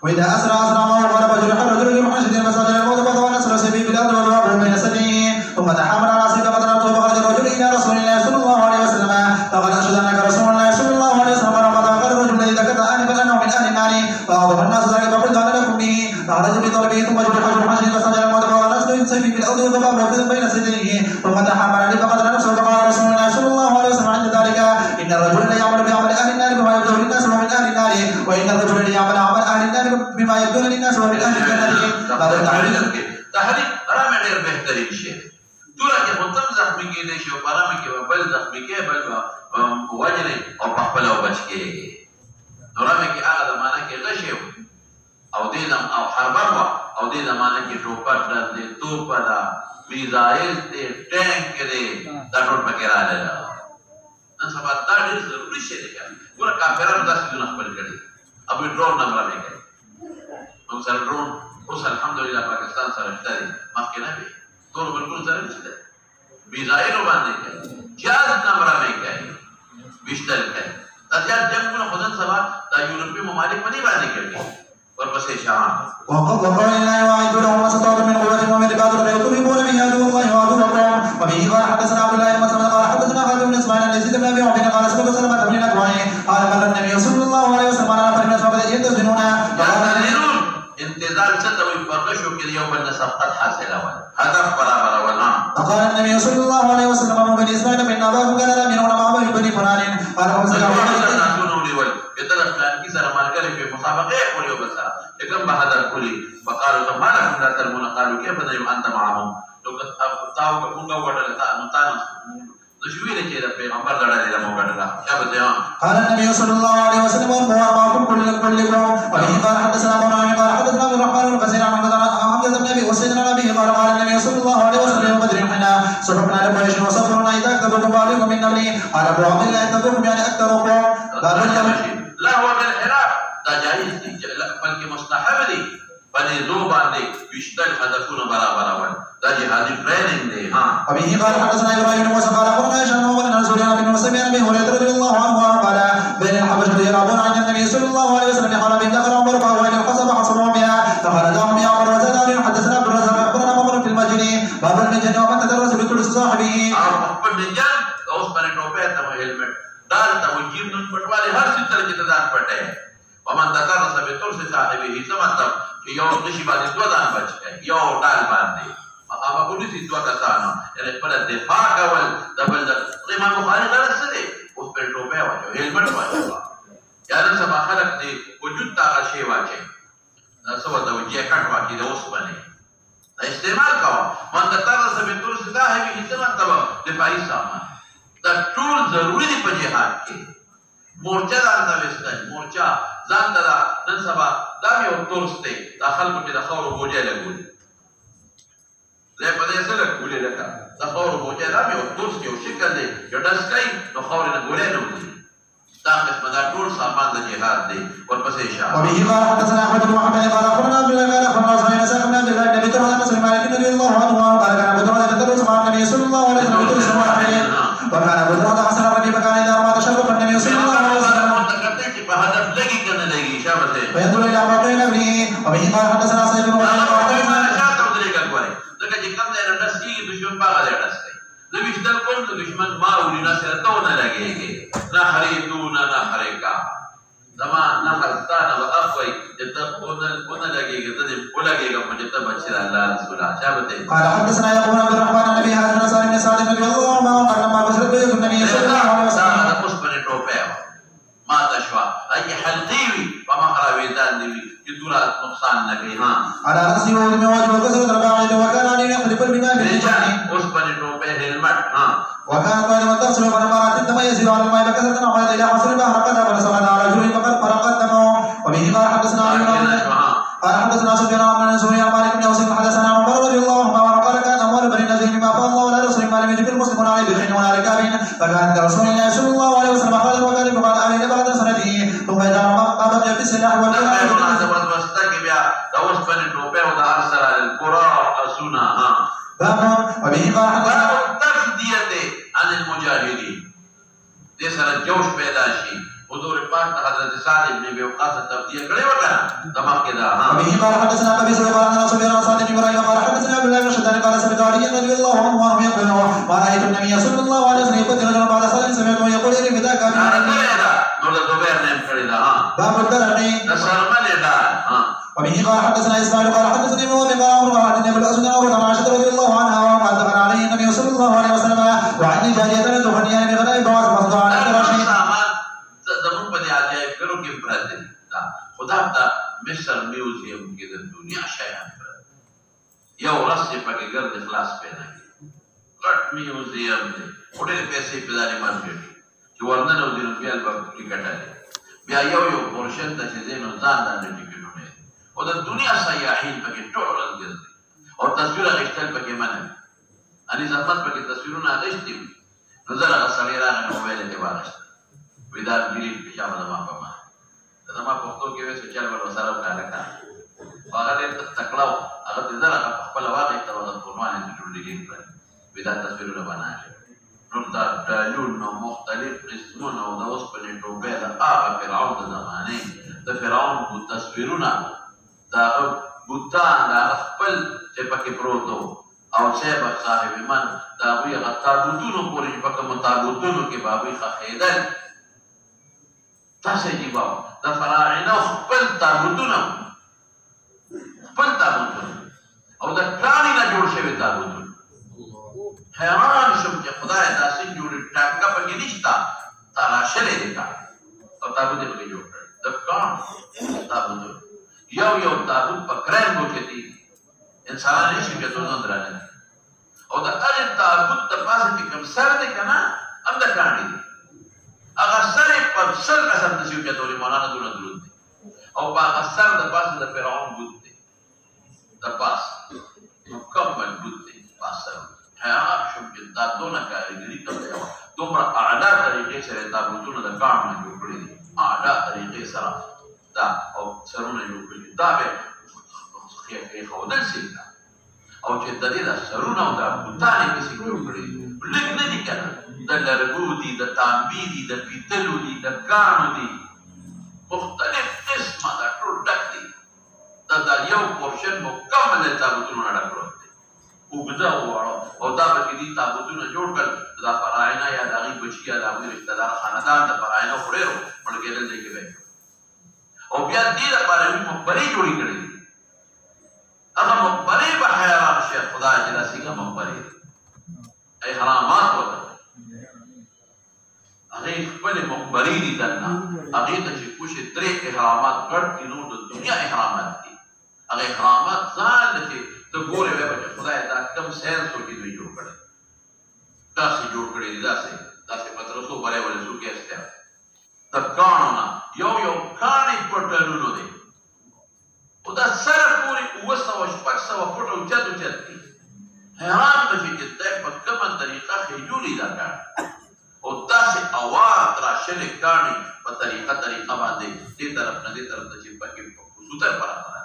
وإذا أسرع معه وغلب جرح الرجل جرحا شديدا فسجد الموت فطوى نسر سبيل بالأرض والوابع بين سديه ثم تحمل على سيف فضربته فخرج الرجل إلى رسول الله صلى الله عليه وسلم فقال أشهد أنك رسول الله صلى الله عليه وسلم. فقال الرجل الذي ذكرت آنفا أنه من أهل النار فأعظم الناس ذلك فقلت أنا لكم به. فخرج بطلبه ثم جرح جرحا شديدا فسجد الموت فطوى نسر سبيل بالأرض والوابع بين سديه ثم تحمل عليه فقتل نفسه. فقال رسول الله صلى الله عليه وسلم عند ذلك إن الرجل لا يعمل بعمل أهل النار بما يبدو للناس وهو من أهل النار وإن الرجل لا يعمل عمل أهل النار بما يبدو للناس وهو من أهل الجنة. تحریک آرام ډېر بهترین شی توره کې مو تم زخمي کېدی شي او په آرامه کې به بل زخمي کې بل وجنې او په خپله وبچ کېږي. آرامه کې هغه زمانه کې غشی او دې او حربه وه او دې زمانه کې ټوپک ډز دی توپه ده میزایل دی ټینک دی دا ټول پکې راغلی. نن سبا دا ډېر ضروري شی دی ګوره کافرانو داسې دونه خپل کړي ابوی ډرون نه مرمې کوي موږ سره ډرون اوس الحمدلله پاکستان سره شته دی مخکې نه وي ټولو ملکونو سره نشته میزایلو باندې کوي جاز نه مرمې کوي بیشتر کوي دا زیات جنګونه خو نن سبا دا یورپي ممالک په دې باندې کوي ورپسې شام وقال الله وأعدوا لهم ما استطعتم من قوة ومن رباط الخيل ترهبون به عدو الله وعدوكم. وبه قال حدثنا عبد الله بن مسلمة قال حدثنا خالد بن اسماعيل عن يزيد بن ابي عبيد قال سمعت سلمة بن الاكوع قال قال النبي صلى الله عليه وسلم على نفر من اصحابه ينتظرون انتظار څه ته وایي پرغشو کې یو بل نه سبقت حاصله وه هدف برابر ولا. فقال النبي صلى الله عليه وسلم من بني اسرائيل من اباهم كان اميرون مع بني فلان قال کی سره مالګری په مسابقه کوي او بس کوم بهادر کوي فقالوا ما لكم لا تلمون قالوا كيف ندعو انت معهم لو تاو کومه وړل تا نو تاسو شویل چې د پیغمبر لړلې د موګړه شابه. قال النبي صلى الله عليه وسلم هو معكم كلكم. وبه قال حدثنا ابو نعيم قال حدثنا عبد الرحمن بن كثير عن حمزه بن ابي حسين عن ابيه قال قال النبي صلى الله عليه وسلم بدر حين صحبنا لقريش وصفرنا اذا اكتبكم عليكم من نبلي قال ابو عبد الله اكتبكم يعني اكثركم. لا هو بالخلاف دا جائز دي بلکې مستحب دي باندې زو باندې بیشتر هدفونه برابر ول دا جهادي ټریننګ دی. وبه قال حدثنا ابراهيم بن موسى قال اخبرنا هشام بن منصور بن مسلم بن هريره رضي الله عنه قال بين الحبشه يلعبون عن النبي صلى الله عليه وسلم قال بين دخل عمر فهو ان الحسب حصرهم بها فخرجهم يا عمر وزاد حدثنا عبد الرزاق اخبرنا عمر في المجني باب المجن ومن تدرس بكل صاحبه. خپل مجن اوس باندې ټوپه ته هیلمټ دال ته وجیم نن پټواله هر څه تر کې تدان پټه ومن تدرس بترس صاحبه څه مطلب چې یو نشي باندې دوه ځان بچ کړي یو ډال باندې هغه کولی چې دوه کسانو یعنی خپل دفاع کول د بل د امام بخاری غرض څه دی اوس په ټوپه واچو هیلمټ واچو یا نن سبا خلک دی وجود ته هغه شی واچي څه وته جیکټ واچي د اوس باندې استعمال کوه من تدرس بترس صاحبه څه مطلب دفاعي سامان دا ټول ضروري دی په جهاد کې. مورچه ځان ته وستل مورچه ځان ته نن سبا دا یو تورس دی دا خلکو چې د خاورو بوجه لګولي زه په دې سره ګولې لکه د خاورو بوجه دا یو تورس یو شکل دی یو ډسکای نو خاورې نه ګولې نه وځي دا قسمه دا ټول سامان د جهاد دی ورپسې اشاره. وبه قال حدثنا احمد بن محمد قال اخبرنا عبد الله قال اخبرنا سعيد بن سعد بن عبد الله بن ابي طلحه بن سليمان رضي الله عنه قال كان ابو درده يتدرس مع النبي صلى الله عليه وسلم يدرس واحد وكان ابو درده حسن الربيع فكان اذا ما تشرف النبي صلى الله عليه وسلم ويدل الى باقي نبره. وبه قال حدثنا سعيد بن مسعود قال حدثنا دشمن ما ولنا سره تو نه لګيږي نه خریدون نه خریکا زما نه خستانه او اخوي تهونه لګيږي ته ولګيږي په دې ته بچی الله رسول الله شابته. قال حدثنا يقول عبد الرحمن النبي هذا نصر بن سعد رضي الله عنه قال لما بشر به النبي صلى الله عليه وسلم هذا مصبر توبه ما تشوا اي حلقيوي وما خراويدان دي يدورا نقصان نبي على راسه ودم وجهه وكسر الرباعي وكان عليه يخلف البناء بالرجال مصبر توبه المرء وكان قال من تغسل فلما تم يسير على الماء فكسرت نحوها الى حصر البحر قد فنسمت على رجل فقد فرقت دمه. وبه قال حدثنا قال حدثنا سفيان بن سوريا مالك بن اوس حدثنا عمر رضي الله عنه قال كان اموال بني النذير بما فضل الله على رسول ما لم يجب المسلمون عليه بخيل ولا ركاب فكان رسول الله صلى الله عليه وسلم قال وكان بعد عليه بعد سنته ثم ثم إذا ما بقي في السلاح باب وبه قال حدثنا عن المجاهدين دې سره جوش پیدا شي حضور پاک حضرت سعد بن ابي وقاص تبديه کړي وکړه دماغ کې دا وبه قال حدثنا ابي سعيد قال عن سفيان عن سعد بن ابراهيم قال حدثنا عبد الله بن شداد قال سمعت علي رضي الله عنه وهو يقول ورايت النبي صلى الله عليه وسلم يقدر رجلا بعد صلاه سمعته يقول لي بذاك نو له زبير نیم کړي دا باب الدرني سرمنه دا وبه قال حدثنا اسماعيل قال حدثني ابن وهب قال عمرو قال حدثني ابو الاسود عن عائشه رضي الله عنها وقال دخل عليه النبي صلى الله عليه وسلم وعني جاريه تغنيان بغناء بواس مصدع عن الرشيد زمون په دې عجایب ګرو کې پراته دا خدا دا مصر میوزیم کې د دنیا شیان یو راسته پکې ګرځي خلاص پیدا کی غټ میوزیم دی وړې پیسې په دالي مارکیټ چې ورننه ودی روپیال په ټیکټ بیا یو پورشن د چې زینو ځان د ټیکټونه او د دنیا سیاحین پکې ټول ګرځي او تصویر اخیستل پکې منه علي زحمت پکې تصویرونه اخیستي نو زه هغه سړی راغی نو موبایل ته واغشت ویدار ډیلیټ پېژامه زما په ما زما پښتو کې وایي چې چل به سره وکړه هغه دې تکړه و هغه دې زه هغه خپل واغې ته وځم قربان دې ټول ډیلیټ کړ ویدار تصویرونه بناشه نو دا ډالون نو مختلف قسمونه او د اوسپنې ټوبې د هغه فرعون د زمانې د فرعون د تصویرونه د بوتان د خپل چې پکې پروت او شیبه صاحب من د هغوی هغه تابوتونو پورې چې په کومو تابوتونو کې به هغوی ښخېدل تاسو عجیبه د فراعنو خپل تابوتونه او د کاڼي نه جوړ شوي تابوتونه حیران شم چې خدای داسې جوړې ټانکه پکې نشته تراشلې دي کاڼي او تابوت یې پکې جوړ کړی د کاڼو تابوتونه یو تابوت په کرنګو کې دي انسانان نشي کېدو درانه او د هغې تابوت د پاسه چې کوم سر دی که نه هم د کاڼي دي هغه سر یې په 100 قسم نشي اوچتولی مولانا دونه دروند دی او په هغه سر د پاسه د فرعون بوت دی د پاسه مکمل بوت دی پاسه حیران شم چې دا دونه کاریګري کوم دی دومره اعلی طریقې سره تابوتونه د کاڼو نه جوړ کړي دي اعلی طریقې سره دا او سرونه جوړ کړي دي دا به ښودل شي او چې د دې د سرونه او د بوتان یې پسې جوړ کړي دي لږ نه دي که نه د لرګو دي د تانبي دي د پیتلو دي د کاڼو دي مختلف قسمه دا ټول ډک دي دا یو پورشن مکمل د تابوتونو نه ډک پروت دی اوږده واړه او دا پکې دي تابوتونه جوړ کړل دا فراعنه یا د هغوی بچي یا د هغوی رشتهدار خاندان د فراعنو خو ډېر مړه کېدل دی کې به او بیا دې لپاره دوی مقبرې جوړې کړې دي هغه مقبرې به حیران شي خدای چې داسې هغه مقبرې دي احرامات ورته هغې خپلې مقبرې دي دلته هغې ته چې کوشې 3 احرامات ګډ دي نور د دنیا احرامات دي هغه احرامات ځان ته چې ته ګورې وایې به چې خدای دا کم ساینس و چې دوی جوړ کړی داسې جوړ کړي دي داسې پترسو بری ولې څوک یې استه د کاڼو نه یو کاڼی پټلونو دی او دا سره پورې 700 فوټه اوچت دي حیران به شي چې دی په کومه طریقه خېجولي دا کاڼي او داسې اوار تراشلې کاڼي په طریقه باندې دې طرف نه دې طرف ته چې پکې په خصوصا برابر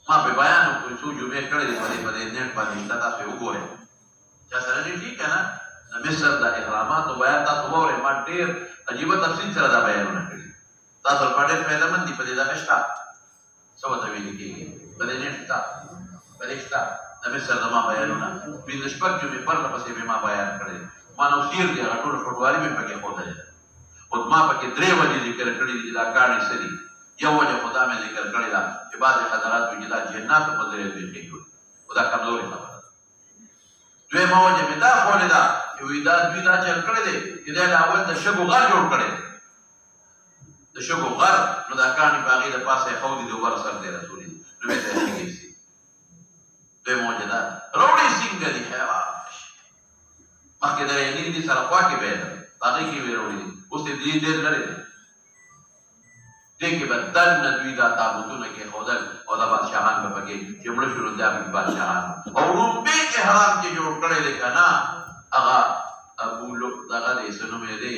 ما په بیان وکړو څو جملې کړې دي په دې نیټ باندې تاسو یې وګورئ چا سره دې ټیک نه د مصر د احراماتو بیان تاسو وګورئ ما ډېر عجیبه تفصیل سره دا بیانونه کړي تاسو په ډېر فایدهمند دي په دې دغه شته څه ورته ویل کېږي په دې نیټ شته په دې شته د مصر د ما بیانونه پنځه شپږ جملې پرله پسې مې ما بیان کړي ما نوسیر دي هغه ټول فټواري مې پکې ښودلې او ما پکې 3 وجې ذکر کړي دي چې دا کاڼي څه دي یو وجه خدا مې ذکر کړې ده چې بعضې حضرات وایي چې دا جناتو په ذریعه دوی خېږي او دا کمزورې خبره ده دویمه وجه مې دا ښودلې ده چې وایي دا دوی دا چل کړی دی چې دی اول د شګو غر جوړ کړی دی د شګو غر نو دا کاڼي په هغې د پاسه یې ښودي د اوبه سر دی رسولي دي نو بیا ته یې خېږي سي دویمه وجه دا روړې څنګه دي حیوان مخکې د یعنې دي سره خوا کې به یې ده په هغې کې وې روړې دي اوس یې دې ډېر لرې دی دې کې به دننه دوی دا تابوتونه کېښودل او دا بادشاهان به پکې چې مړه شو نو دا به بادشاهان او لومبې احرام چې جوړ کړی دی که نه هغه دغه دی څه نوم یې دی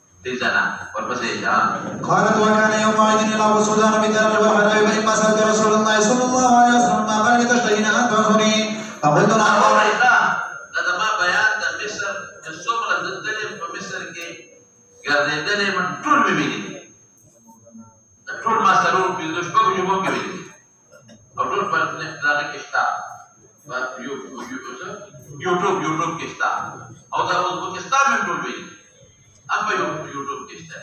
يومئذ الى السودان بالدرر والحلال فإما سألت رسول الله صلى الله عليه وسلم ما قال تشتهين أن تأخذني فقلت نعم. دا ما بیان د مصر د څومره د دلې په مصر کې ګرځېدلې من ټول مې ویلي ټول ما سرور په د شپږ جمعو کې ویلي او ټول په دغه کې شته یوټیوب کې شته او دا ازبکستان مې ټول ویلي هم په یوټیوب کې شته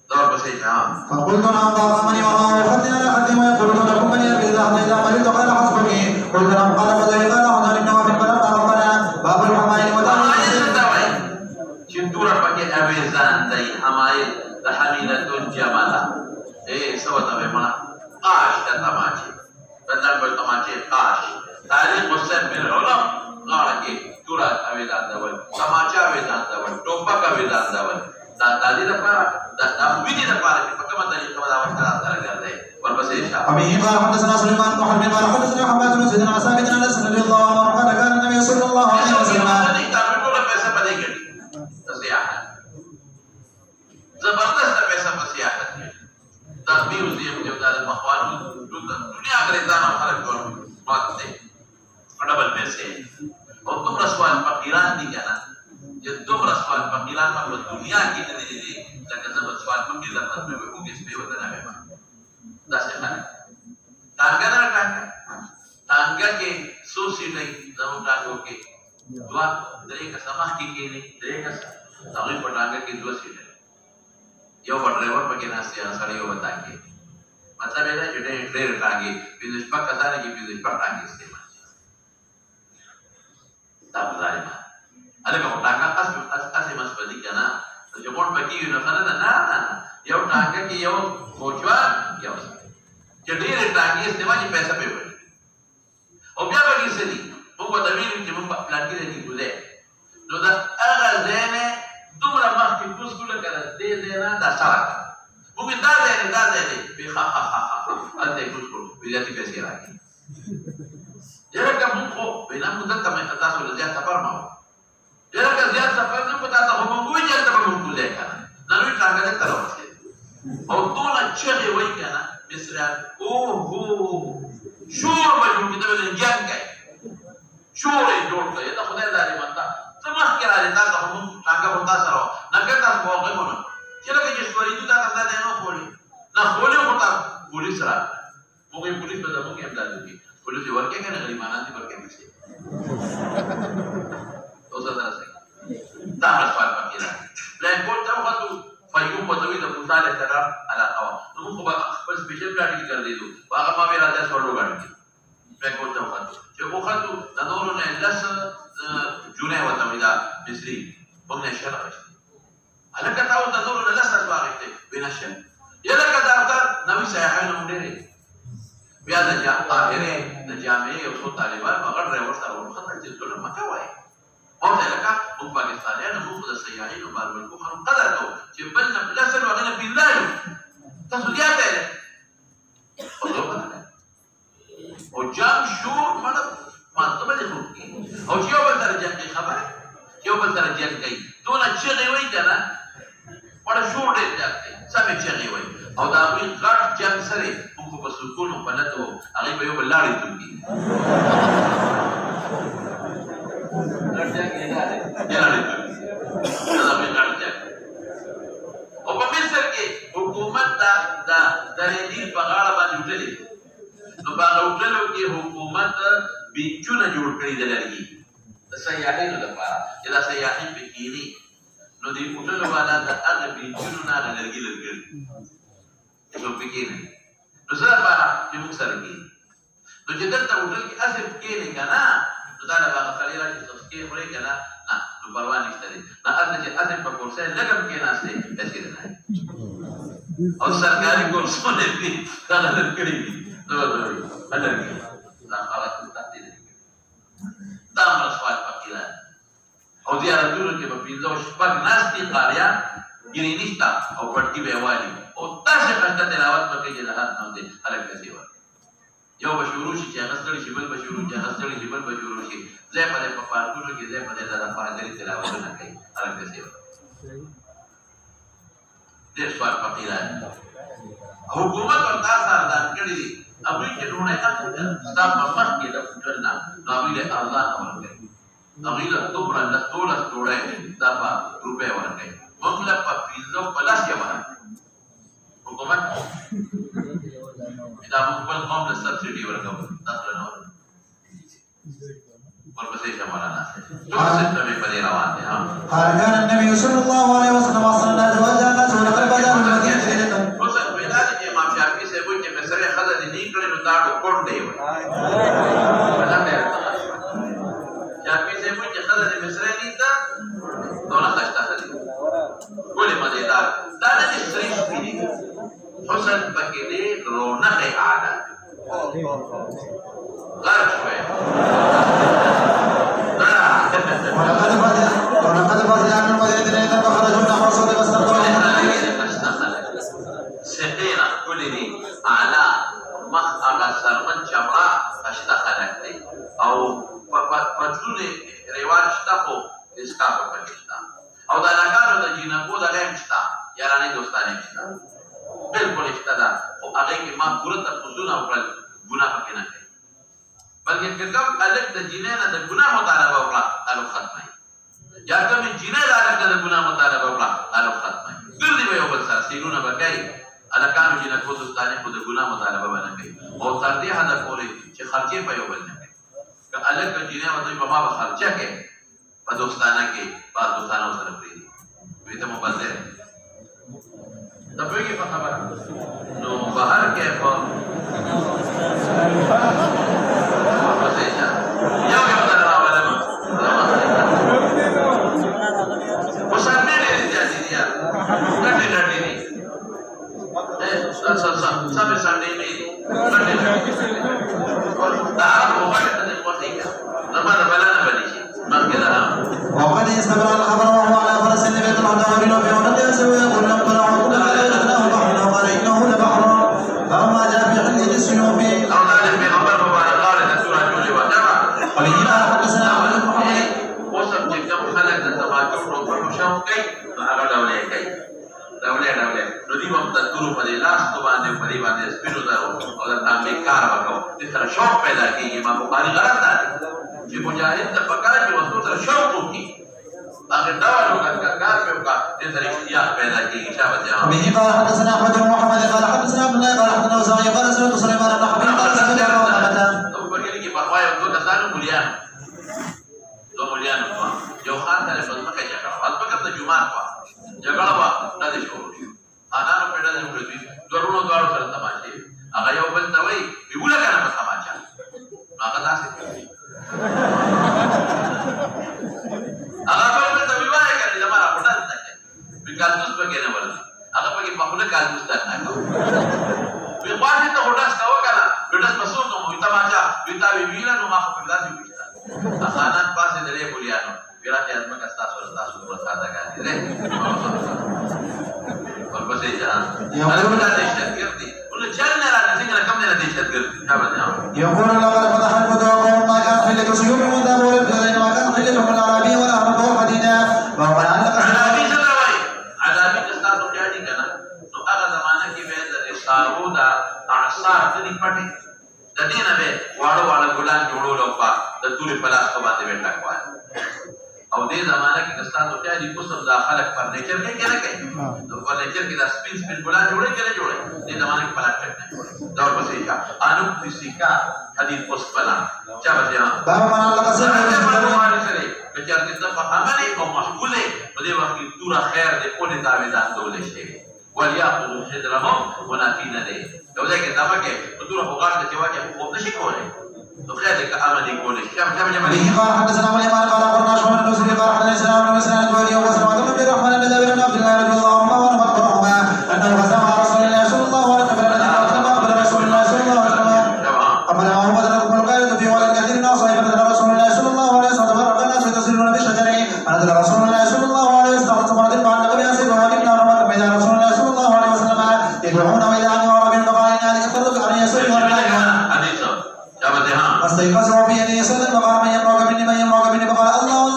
دور پسې جهان. فقلت نعم فأقامني وما وخذني على خدي ويقولون لكم من يربي الله إذا مرضت قال حسبك قلت نعم قال فذلك قال هنا للنوافل فلما ربنا باب الحمائل چندورا پکې اویزان دی حمایل د حمیلتون جمالا سو ته منا قاش د تماچه بدل بل تماچه قاش تاریخ مستند من علم غاړه کې تورا اویزان دی تماچه اویزان دی ټوپک اویزان دی دا د دې لپاره د وینې لپاره چې په کومه طریقه دا ورته راځي ورپسې اشاره أبي قال حدثنا سليمان بن حرب قال حدثنا حماد بن زيد عن ثابت عن أنس رضي الله عنه قال كان النبي صلى الله عليه وسلم زبردست پیسہ پر سیاحت ہے تخبیر زیم جو دار مخوان دنیا انگریزانوں خلق کر بات سے ڈبل پیسے اور تم رسوال فقیران دی کہنا یہ تم رسوال فقیران پر دنیا کی نہیں دی لیکن زبر سوال فقیر زبر میں وہ کس پہ ہوتا ہے دس خان تانگا نہ تانگا کے سو سی نہیں زمون ٹانگو کے دعا درے کا سماح کی نہیں درے کا تاغی پٹانگا کی دعا سی یو ډرایور پکې ناشته سره یو وتاږي مطلب دا چې ډېر ټاګي په دې شپه کتاره کې په دې شپه ټاګي استعمال دا ظالما هغه ټاګه اسې مسبدي کنه چې مون پکې نه کنه نه یو ټاګه کې یو موچوا یو چې ډېر ټاګي استعمال پیسې په وړي او بیا به کیسه دي موږ د ویلو چې موږ پلان کې دي ګوزه نو دا هغه ځنه دومره مخکې کوس ګوله کړه دې نه دا سره موږ دا دې به ها دې کوس ګوله بیا دې پیسې راکې یره کوم خو بنا مدته مې تاسو له ځای سفر ما یره که زیات سفر نه پتا ته موږ وایي چې ته موږ ګوله کړه نو څنګه دې تر اوسه او ټول چې وایي کنه مصر او هو شور وایي چې دا جنگ کوي شور یې جوړ کړي دا خدای دې مانتا سمح کې راځي دا ته هم څنګه وتا سره نګه تاسو وګورئ چې لکه چې سوري دا څنګه ده نو خولي نه خولي وتا پولیس را موږ پولیس په دغه کې امداد وکړي پولیس ورکه کنه غریبانان دي ورکه نشي اوسه دا څه دا سوال پکې را پلان کوټ ته وختو فیوم وتوی د موسی علیه السلام علاقه نو موږ په خپل سپیشل پلان کې کړی دی هغه ما به راځي سوالو غاړي پلان کوټ ته وختو چې وختو د نورو نه لس جونه وتوی دا مصری په نشه راځي هلکه تاسو د نورو نه لس راځي بنشه یلکه دا نوې سیاحانو مونږ بیا د قاهره د جامعې او څو طالبان مغر ډرایور سره ورخطر چې ټول مکه وای او دا لکه موږ پاکستانیانو موږ د سیاحینو باندې کوم قدر کوو چې بل نه بلسل وغنه بالله تاسو زیاته او جام شور مړه مطلب دې کوي او چې یو بل سره جنګ خبره یو بل سره جنګ کوي ټول چې وایي کنه وړ شور دې ځکه سمې چې وایي او دا وی غټ جنگ سره موږ په سکون او بلته هغه به یو بل لاړې توږي غټ جنگ یې نه لاړې توږي دا به غټ جنگ او په مصر کې حکومت دا درېدي په غاړه باندې وټلې نو په وټلو کې حکومت بیچونه جوړ کړی دلږي د سیاحینو لپاره چې دا سیاحین به کېني نو دې وټلو والا د هغه بیچونو نه لږی لږی نو پکېنه نو سره لپاره چې موږ سره کې نو چې دلته وټل کې اسف کېنه کنه نو دا به خلې راځي چې څه خوري کنه نو پروا نشته نه اته چې اسف په کورسه لګم کې ناشته پیسې نه او سرکاري کورسونه دي دا لږی نو هلکه دا حالت ته دا مسوال فقیران او زیارتونو کې په پیندو شپږ ناستي قاریان ګری نشتا او پټي به والی او تاسو څنګه تلاوت وکړئ چې له هغه نه خلک کسي وایي یو بشورو شي چې غسل شي بل بشورو چې غسل شي بل بشورو شي زه په پارکونو کې زه په دغه فارغري تلاوت نه کوي خلک کسي وایي دې سوال فقیران حکومت ورته سردان کړی دي هغوی چې ډوډۍ اخلي ستا په مخ کې د فوټل نه نو هغوی له ارزان ورکوي هغوی له دومره لس دولس ډوډۍ دا په روپۍ ورکوي موږ له په پنځه په لس کې ورکوي حکومت دا موږ خپل قوم له سبسډي ورکوو تاسو له نه ورپسې شه مولانا ټول سیستم یې په دې روان دی قال كان النبي صلى الله عليه وسلم وصلنا زواجا الناس ولقد بدا من المدينه الى اوس پیدا دي چې امام شافعي صاحب وایي چې مسره خزه دي نه کړي نو دا ډوکون دی وایي شافعي صاحب وایي چې خزه دي مسره دي دا دوله خشته دي ولې مزیدار دا نه دي سری سپینې حسن پکې دی رونق عادت غرب شوی ولقد بدأ من المدينة إلى فخرجوا نحو الصدق واستقبلوا سقينا كل دي على مخ سرمن چمړه اشته خلک دي او پتلون ریواج شته خو اسکا په پښتا او دا لګارو د جنکو د لیم شته یارانه دوستانه شته بالکل شته دا او هغه کې ما ګورته پوزونه او ګناه پکې نه کوي بلکې کوم الګ د جنانه د ګناه مطالبه وکړه تعلق ختمه یا کوم جنانه د الګ د ګناه مطالبه وکړه تعلق ختمه ګرځي به یو بل سره سینونه بکای الکانو جنکو دوستانه خو د ګناه مطالبه ونه کوي او تر دې حد پورې چې خرچې په یو بل نه کوي که الګ د جنانه وځي په ما به خرچه کوي په دوستانه کې په دوستانه سره پریدي وي ته مبذر د پوهې په خبره نو بهر کې په یو در راولم وسنه دې دي یا کټه کټه دي سب سنه دي دا وګړه د کوټه زمانه بلانه بلی شي مرګه وقد استمر الخبر وهو على فرس بيت الحضور في ولد يسوي يقول لم ترى فما جاء في حل السيوف او ذلك في خبر مبارك قال تسورة جولي وجمع قليل حدثنا عبد محمد وصف جكم خلق تتماكم روكم شوق كي فأغا دولي كي دولي ندي وقت تدورو فدي لاس تباندي فدي باندي سپينو دارو او در تامي کار وکو تسر شوق پیدا کی امام بخاری غلط داري چې مجاهد د پکار کې وسو تر شوق وکي اگر داولو کا کار په کا تسر اشتیاق پیدا کی شابه جهان به قال حدثنا احمد بن محمد قال حدثنا عبد الله قال حدثنا وزاعي قال سمعت سليمان بن حبيب قال سمعت ابو محمد تو بګل کې په وایو دوه کسانو مليان یو خان ته په ځمکه جګړه البته د جمعه په جګړه وا نه دي شروع خانانو په ډول دي ضرورو دوړو سره تماشې هغه یو بل ته وایي ویوله کنه په تماشا هغه تاسو هغه په ته ویوله کنه زماره په دې ځکه وکالتوس پکې نه ورته هغه پکې په خپل کالتوس ته نه کوي وی خواږه ته هډاس کاوه کنه هډاس پسو ته وي تماشا ویتا ویوله نو ما په داسې وشته خانان پاسه دلې بولیانو ورته ازمه کستا سره تاسو ورته ساده کړی دی ورپسې ځان یو ډول د دهشتګردي ولې چل نه راځي څنګه کم نه دهشتګردي دا به يقول لقد فتح الفتوى قوم ما كان حلة سيوف من ذهب والبلدين ما كان حلة من العربي ولا أمره حديدا وهو يعلق عربي څه وایي عربي کستا ته یادی کنه نو هغه زمانہ کې به د اشارو دا اعصار دې پټي د دې نه به واړو ګلان جوړولو په د توري پلاس په باندې وټا کوي او دې زمانہ کې کستا ته یادی کوم داخله فرنیچر کې کنه کوي نو فرنیچر کې د سپین ګلان جوړي دې زمانہ کې پلاس نه دا ورپسې کا انو فزیکا حدیث اوس پلا چا به باب من الله قسم بچارته د فهمنه او محموله په دې وخت کې تورا خیر دې په دې داویدان دولې شي وليأخذوا حذرهم ونافين له لو ذاك دمکه تورا فقار ته واجه خو نشي کولای نو خیر دې عمل کولای شي به قال حدثنا وليمان قال اخبرنا شعبة بن مسلم قال حدثنا ابن مسعود الدولي وسلمة بن عبد الرحمن بن جابر بن عبد الله رضي الله عنهما ونبأهما انه غزا مع رسول الله صلى الله عليه وسلم قبل رسول الله صلى الله عليه وسلم قبل ما هو بدل القائد في ولد كثير من اصحابه بدل رسول الله صلى الله عليه وسلم تفرق الناس يتصلون بشجره فنزل رسول الله صلى الله عليه وسلم ثمرة فعلق بها سيفه وكنا رمى بين رسول الله صلى الله عليه وسلم يدعون الى ان يعرب فقال ان هذه تفرق عن يسوع حديث جابته ها فاستيقظوا في يدي يسوع فقال من يمرق مني فقال الله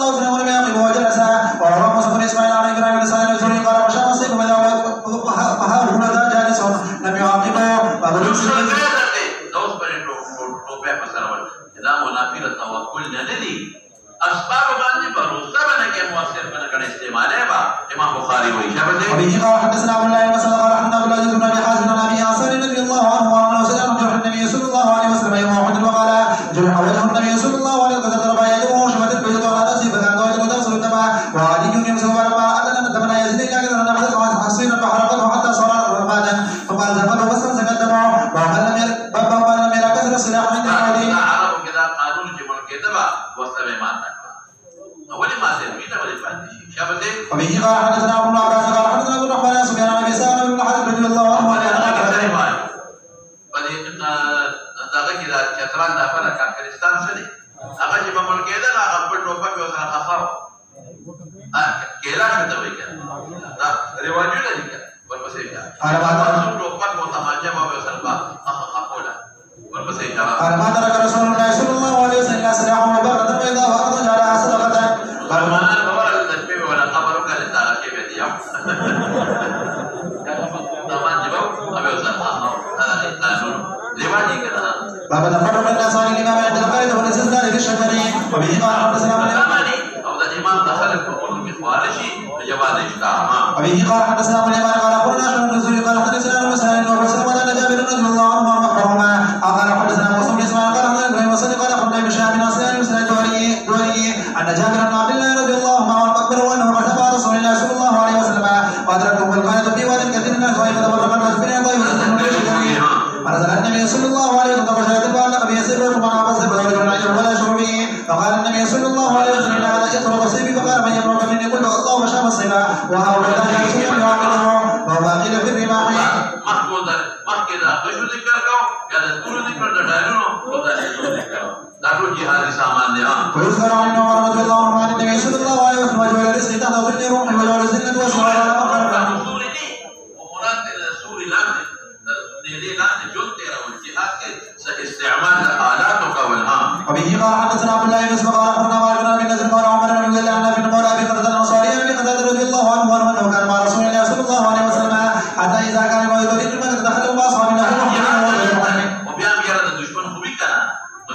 صرف كان استعماله با امام بخاري ويشابه وبه قال حدثنا عبد الله بن مسعود قال حدثنا عبد الله بن ابي حازم عن ابي انصار النبي الله عنه وعن سئل جرح النبي صلى الله عليه وسلم يوم احد وقال جرح وجه النبي صلى الله عليه وسلم ضرب يده شمت البيض على راسه فكان وجهه تبصر الدم وعلي يمسك فلما ادن الدم يزيد الى كذا نحدث حصينا فحرقته حتى صار رمادا فقال زفر واستمسك الدم وقال لم يرى كثر السلاح عند العودين عربوا كده قانون جمهور كده با وسبع ما اول ما سمينا ولا بعد شيء شابه وبه قال حدثنا ابو عباس قال حدثنا ابو الرحمن سفيان عن ابي سالم بن حارث رضي الله عنه دغه کې دا چتران د افغان کافرستان څخه دی هغه چې په ملک کې دا هغه په ټوپک یو سره خخاو کېلا شو ته وایي دا ریواجونه دي ورپسې دا ټوپک او تماچا به سره خخاولا ورپسې دا ما ترك رسول الله صلى الله عليه وسلم سلاح وبرد بيضاء وأخذ جعلها صدقة فرمان البور التشبيه ولا خبرك للتعرفي بديع طبعا جبوا أبي وسلم هذا القانون رواجي كذا باب تفرق الناس عن الإمام عند القائد والاستثناء في الشجر وبه قال حدثنا أو الإمام دخل القرآن بخوارشي فجواز إجتاعها وبه قال حدثنا أبو اليمان قال أخبرنا شر النزول قال حدثنا المسائل وحسن وأن جابر رضي الله عنه وأخبرهما قال حدثنا موسى بن إسماعيل قال حدثنا إبراهيم وصدق قال أخبرنا ابن شهاب بن أسلم بن الدوري أن جابر بن عبد الله رضي الله عنه أخبره أنه ارتفع رسول الله صلى الله عليه وسلم وأدركه القائد في واد كثير من الطائف تفرق الناس بين الطائف فنزل النبي صلى الله عليه وسلم فشهد فعلق بيسير ثم عبس فزوج من عجل ولا يشعر به فقال النبي صلى الله عليه وسلم هذا يطرق الصيف فقال من يمرك مني قلت الله وشام الصيف وهؤلاء جالس يعقله وما قيل في الرماح محمود محكدا بشو ذكر كاو قال كل ذكر دارونو وذا ذكر دارو جهاد سامان دي ويذكر عن عمر رضي الله عنه عن النبي صلى الله عليه وسلم وجعل الرزق تحت ظل روحه وجعل الزلة والسؤال على مقر رسول دي ومراد رسول الله دي لاند جون تيرا والجهاد کے استعمال آلات و والهام وبه قال حدثنا عبد الله بن مسعود قال اخبرنا مالك بن ابي نضر قال عمر رضي الله عنه في المولى ابي قتاده الانصاري ابي قتاده رضي الله عنه وانه كان مع رسول الله صلى الله عليه وسلم حتى اذا كان ما يبين المكه دخل باصحاب وبيان يرى الدشمن خوبي كان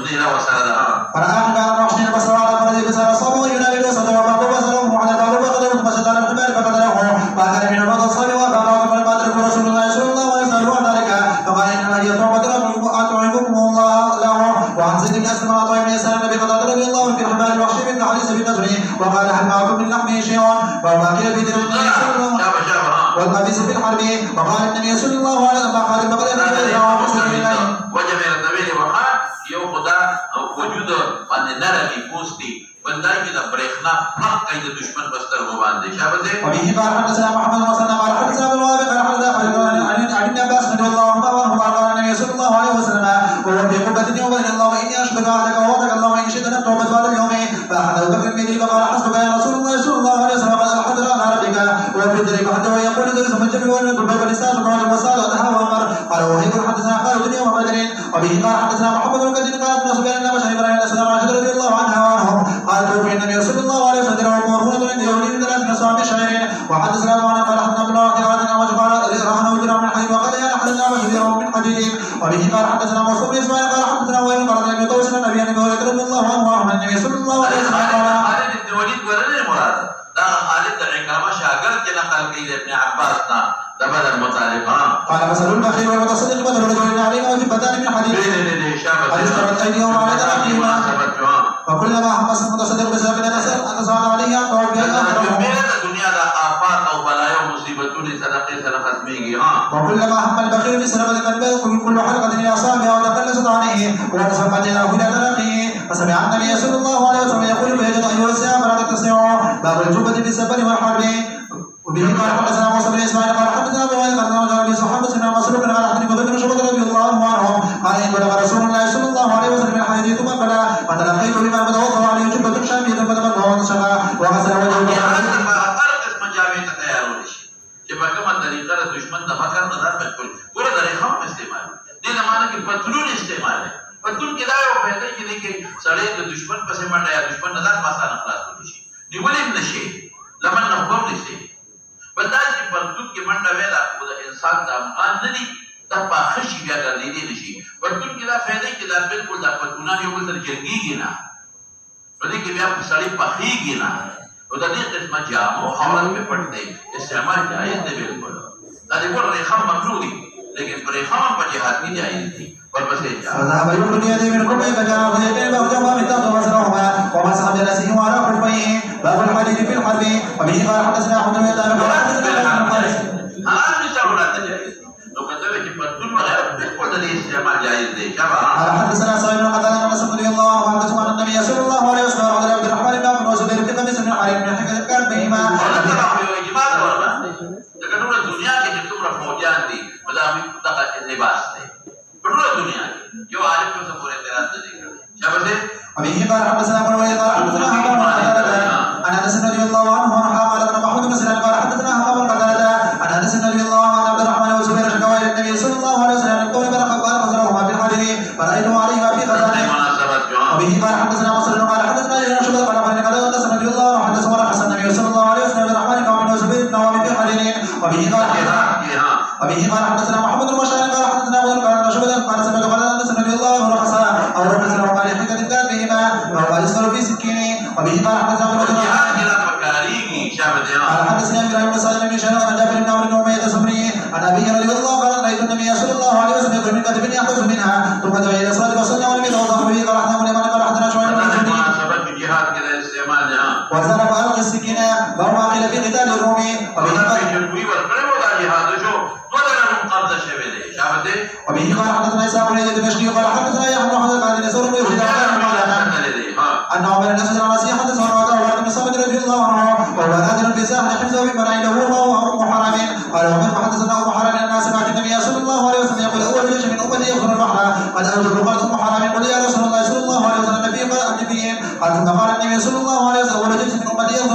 ندينا وسردا فراى كان رحشين بصر على فرج بصر صوم ينابي وسط وباب بصره على باب وقدره فشد على الحبال فقدره فكان من بعض الصحابه وباب من بعد رسول الله صلى الله عليه وسلم ذلك فقال انما هي توبه اطعمكم الله له وعن زيد بن اسلم عن طيب بن يسار النبي قد رضي الله عنه في الحبال الوحشي بن حديث بن نجري وقال هل معكم من لحمه شيء وما قيل في دين النبي صلى الله عليه وسلم والقبيس في الحرب وقال النبي صلى الله عليه وسلم قال بقي وجمع النبي وقال يوم خدا وجود باندې نرمي پوسټي بندای کې د برېښنا پړق کوي د دشمن بستر هو باندې شابه وبه قال حدثنا محمد بن مسلم قال حدثنا ابو الوهاب قال حدثنا عن عباس رضي الله عنه قال النبي صلى الله عليه وسلم وهو في قبة يوم اللهم اني اشهد انك وحدك اللهم ان شئت ان توبه بعد اليوم فاخذ ابو بكر بيده فقال حسبك يا رسول الله صلى الله عليه وسلم قال الحمد لله على ربك وفي ذلك حتى ويقول درس من جميع والقرب والنساء وقال المسال وتهاوى عمر قال وهيب حدثنا خالد بن يوم بدر وبه قال حدثنا محمد بن كثير قال ابن سفيان بن بشر ابراهيم بن راشد رضي الله عنه قال توفي النبي صلى الله عليه وسلم ومرهون عند يهودي من ثلاث نسوان شعير وحدثنا معنا قال حدثنا ابن الله قال رهن وجرا من حديد وقال يا احد الناس يوم من حديد وبه قال حدثنا موسى بن اسماعيل قال حدثنا وين قال النبي توصل النبي ان رضي الله عنه وعن النبي صلى الله عليه وسلم قال خالد بن وليد ورنه مراد دا خالد عكرمه شاګرد کې نقل کوي ابن عباس نا دبل المطالب قال مثل البخيل والمتصدق مثل رجل عليه وجبتان من حديد قد ايديهم على تراقيهما وكلما همس المتصدق بسبب ان سال عليه او الدنيا دا آفات او بلايا ومصيبتون صدقه ختميږي وكلما هم البخيل بسبب ان كل حلقه الى اصابعها وتقلصت عليه ونسبت له الى تراقيه فسمع النبي صلى الله عليه وسلم يقول بيجد ايها السلام فلا تتسعوا باب الجبه بالسفر والحرب وبه قال حدثنا موسى بن اسماعيل قال حدثنا ابو وائل قال حدثنا ابي صحابه سمع مسروق قال حدثني بكر بن شعبه رضي الله عنه قال ان بلغ رسول الله صلى الله عليه وسلم من حديث ثم بلغ فتلقيت بما بتوضا عليه جبه شاميه فتبلغ وانشقى وغسل وجهه چې په کومه طریقه د دشمن د مکر نه ځان بچول ګوره د ریخام استعمال دي نه معنی کې پتلون استعمال پتلون کې دا یو پیدا کې سړی د دشمن پسې منډه یا دشمن نه ځان پاسانه خلاص کوي شي نیولې نشي لمن نه خور نشي بلدا چې پتلون کې منډه ویلا او د انسان د افغان نه دي د پاخشي بیا ګرځېدي نشي پتلون کې دا پیدا کې دا بالکل د پتلونان یو بل سره جنګيږي نه په دې کې بیا سړی پخېږي نه وده دي قسمة جامو عورت में पड़ते इस्तेमाल जायज़ है बिल्कुल ताकि वो रेखा मखलूदी लेकिन रेखा पर जिहाद की जायज़ थी पर बस ये فذهب يخرج يديه من كل فكان يديه فوجههما من تحت وزرهما ومسح برأسه وعلى خلفيه باب الحديد في الحرب وبه قال حدثنا احمد بن يزيد قال حدثنا حلال भी ज़रूरत है तो कहते हैं कि बर्तन वगैरह बिल्कुल ده इस्तेमाल जायज़ है क्या قال حدثنا سعيد بن قتادة عن انس رضي الله عنه حدث عن النبي صلى الله عليه وسلم عن عبد الرحمن بن عوف وزبير بن قميص بن حريم بن حكم كان بهما लेकिन पूरा दुनिया के जो तुम फौजान थी मतलब अभी तक लिबास थे पूरा दुनिया जो आलिम को सब पूरे तेरा तरीका शाबाश है अभी قال حدثنا ابو الوليد قال حدثنا حمام بن قتادة عن انس رضي الله عنه قال لنا محمود بن سنان قال حدثنا حمام بن قتادة عن انس رضي الله عنه عبد الرحمن وزبير شكوى الى النبي صلى الله عليه وسلم قال بلغ قال فزرهما في الحديد فرأيته عليهما في قتادة وبه قال حدثنا مصر قال حدثنا ابن شباب قال فإن قال انس رضي الله عنه حدث ورحس النبي صلى الله عليه وسلم عبد الرحمن بن وزبير بن عوف في الحديد وبه قال حدثنا محمد بن بشار قال حدثنا ابو قال شباب قال سمعت قال انس رضي الله عنه رخص او رخص له قال حكمة كان بهما وهو يسأل في سكينه وبه قال حدثنا ابن قال حدثنا ابراهيم بن سالم بن شهاب عن جابر بن عمرو بن أمية الزهري عن ابي رضي الله عنه قال رايت النبي صلى الله عليه وسلم يخرج من كتف ياخذ منها ثم دعا الى الصلاه فصلى ولم يتوضا به قال حدثنا ابن قال حدثنا شعيب بن الزهري وزرب القى السكينه وما قيل في قتال الروم وبه قال حدثنا اسحاق بن يزيد الدمشقي قال حدثنا يحيى بن حمزه قال يسر بن يزيد أن عمر بن نصر العنسي حدثه وقال بن صامت رضي الله عنه وهو نادر في ساحل حفظه من منعه وهو أم حرام قال ومن حدثنا أم حرام أن سمعت النبي صلى الله عليه وسلم يقول أول جيش من أمتي يخرج البحر قد أرجو قال أم حرام قل يا رسول الله صلى الله عليه وسلم في فيهم قال ثم قال النبي صلى الله عليه وسلم أول جيش من أمتي يخرج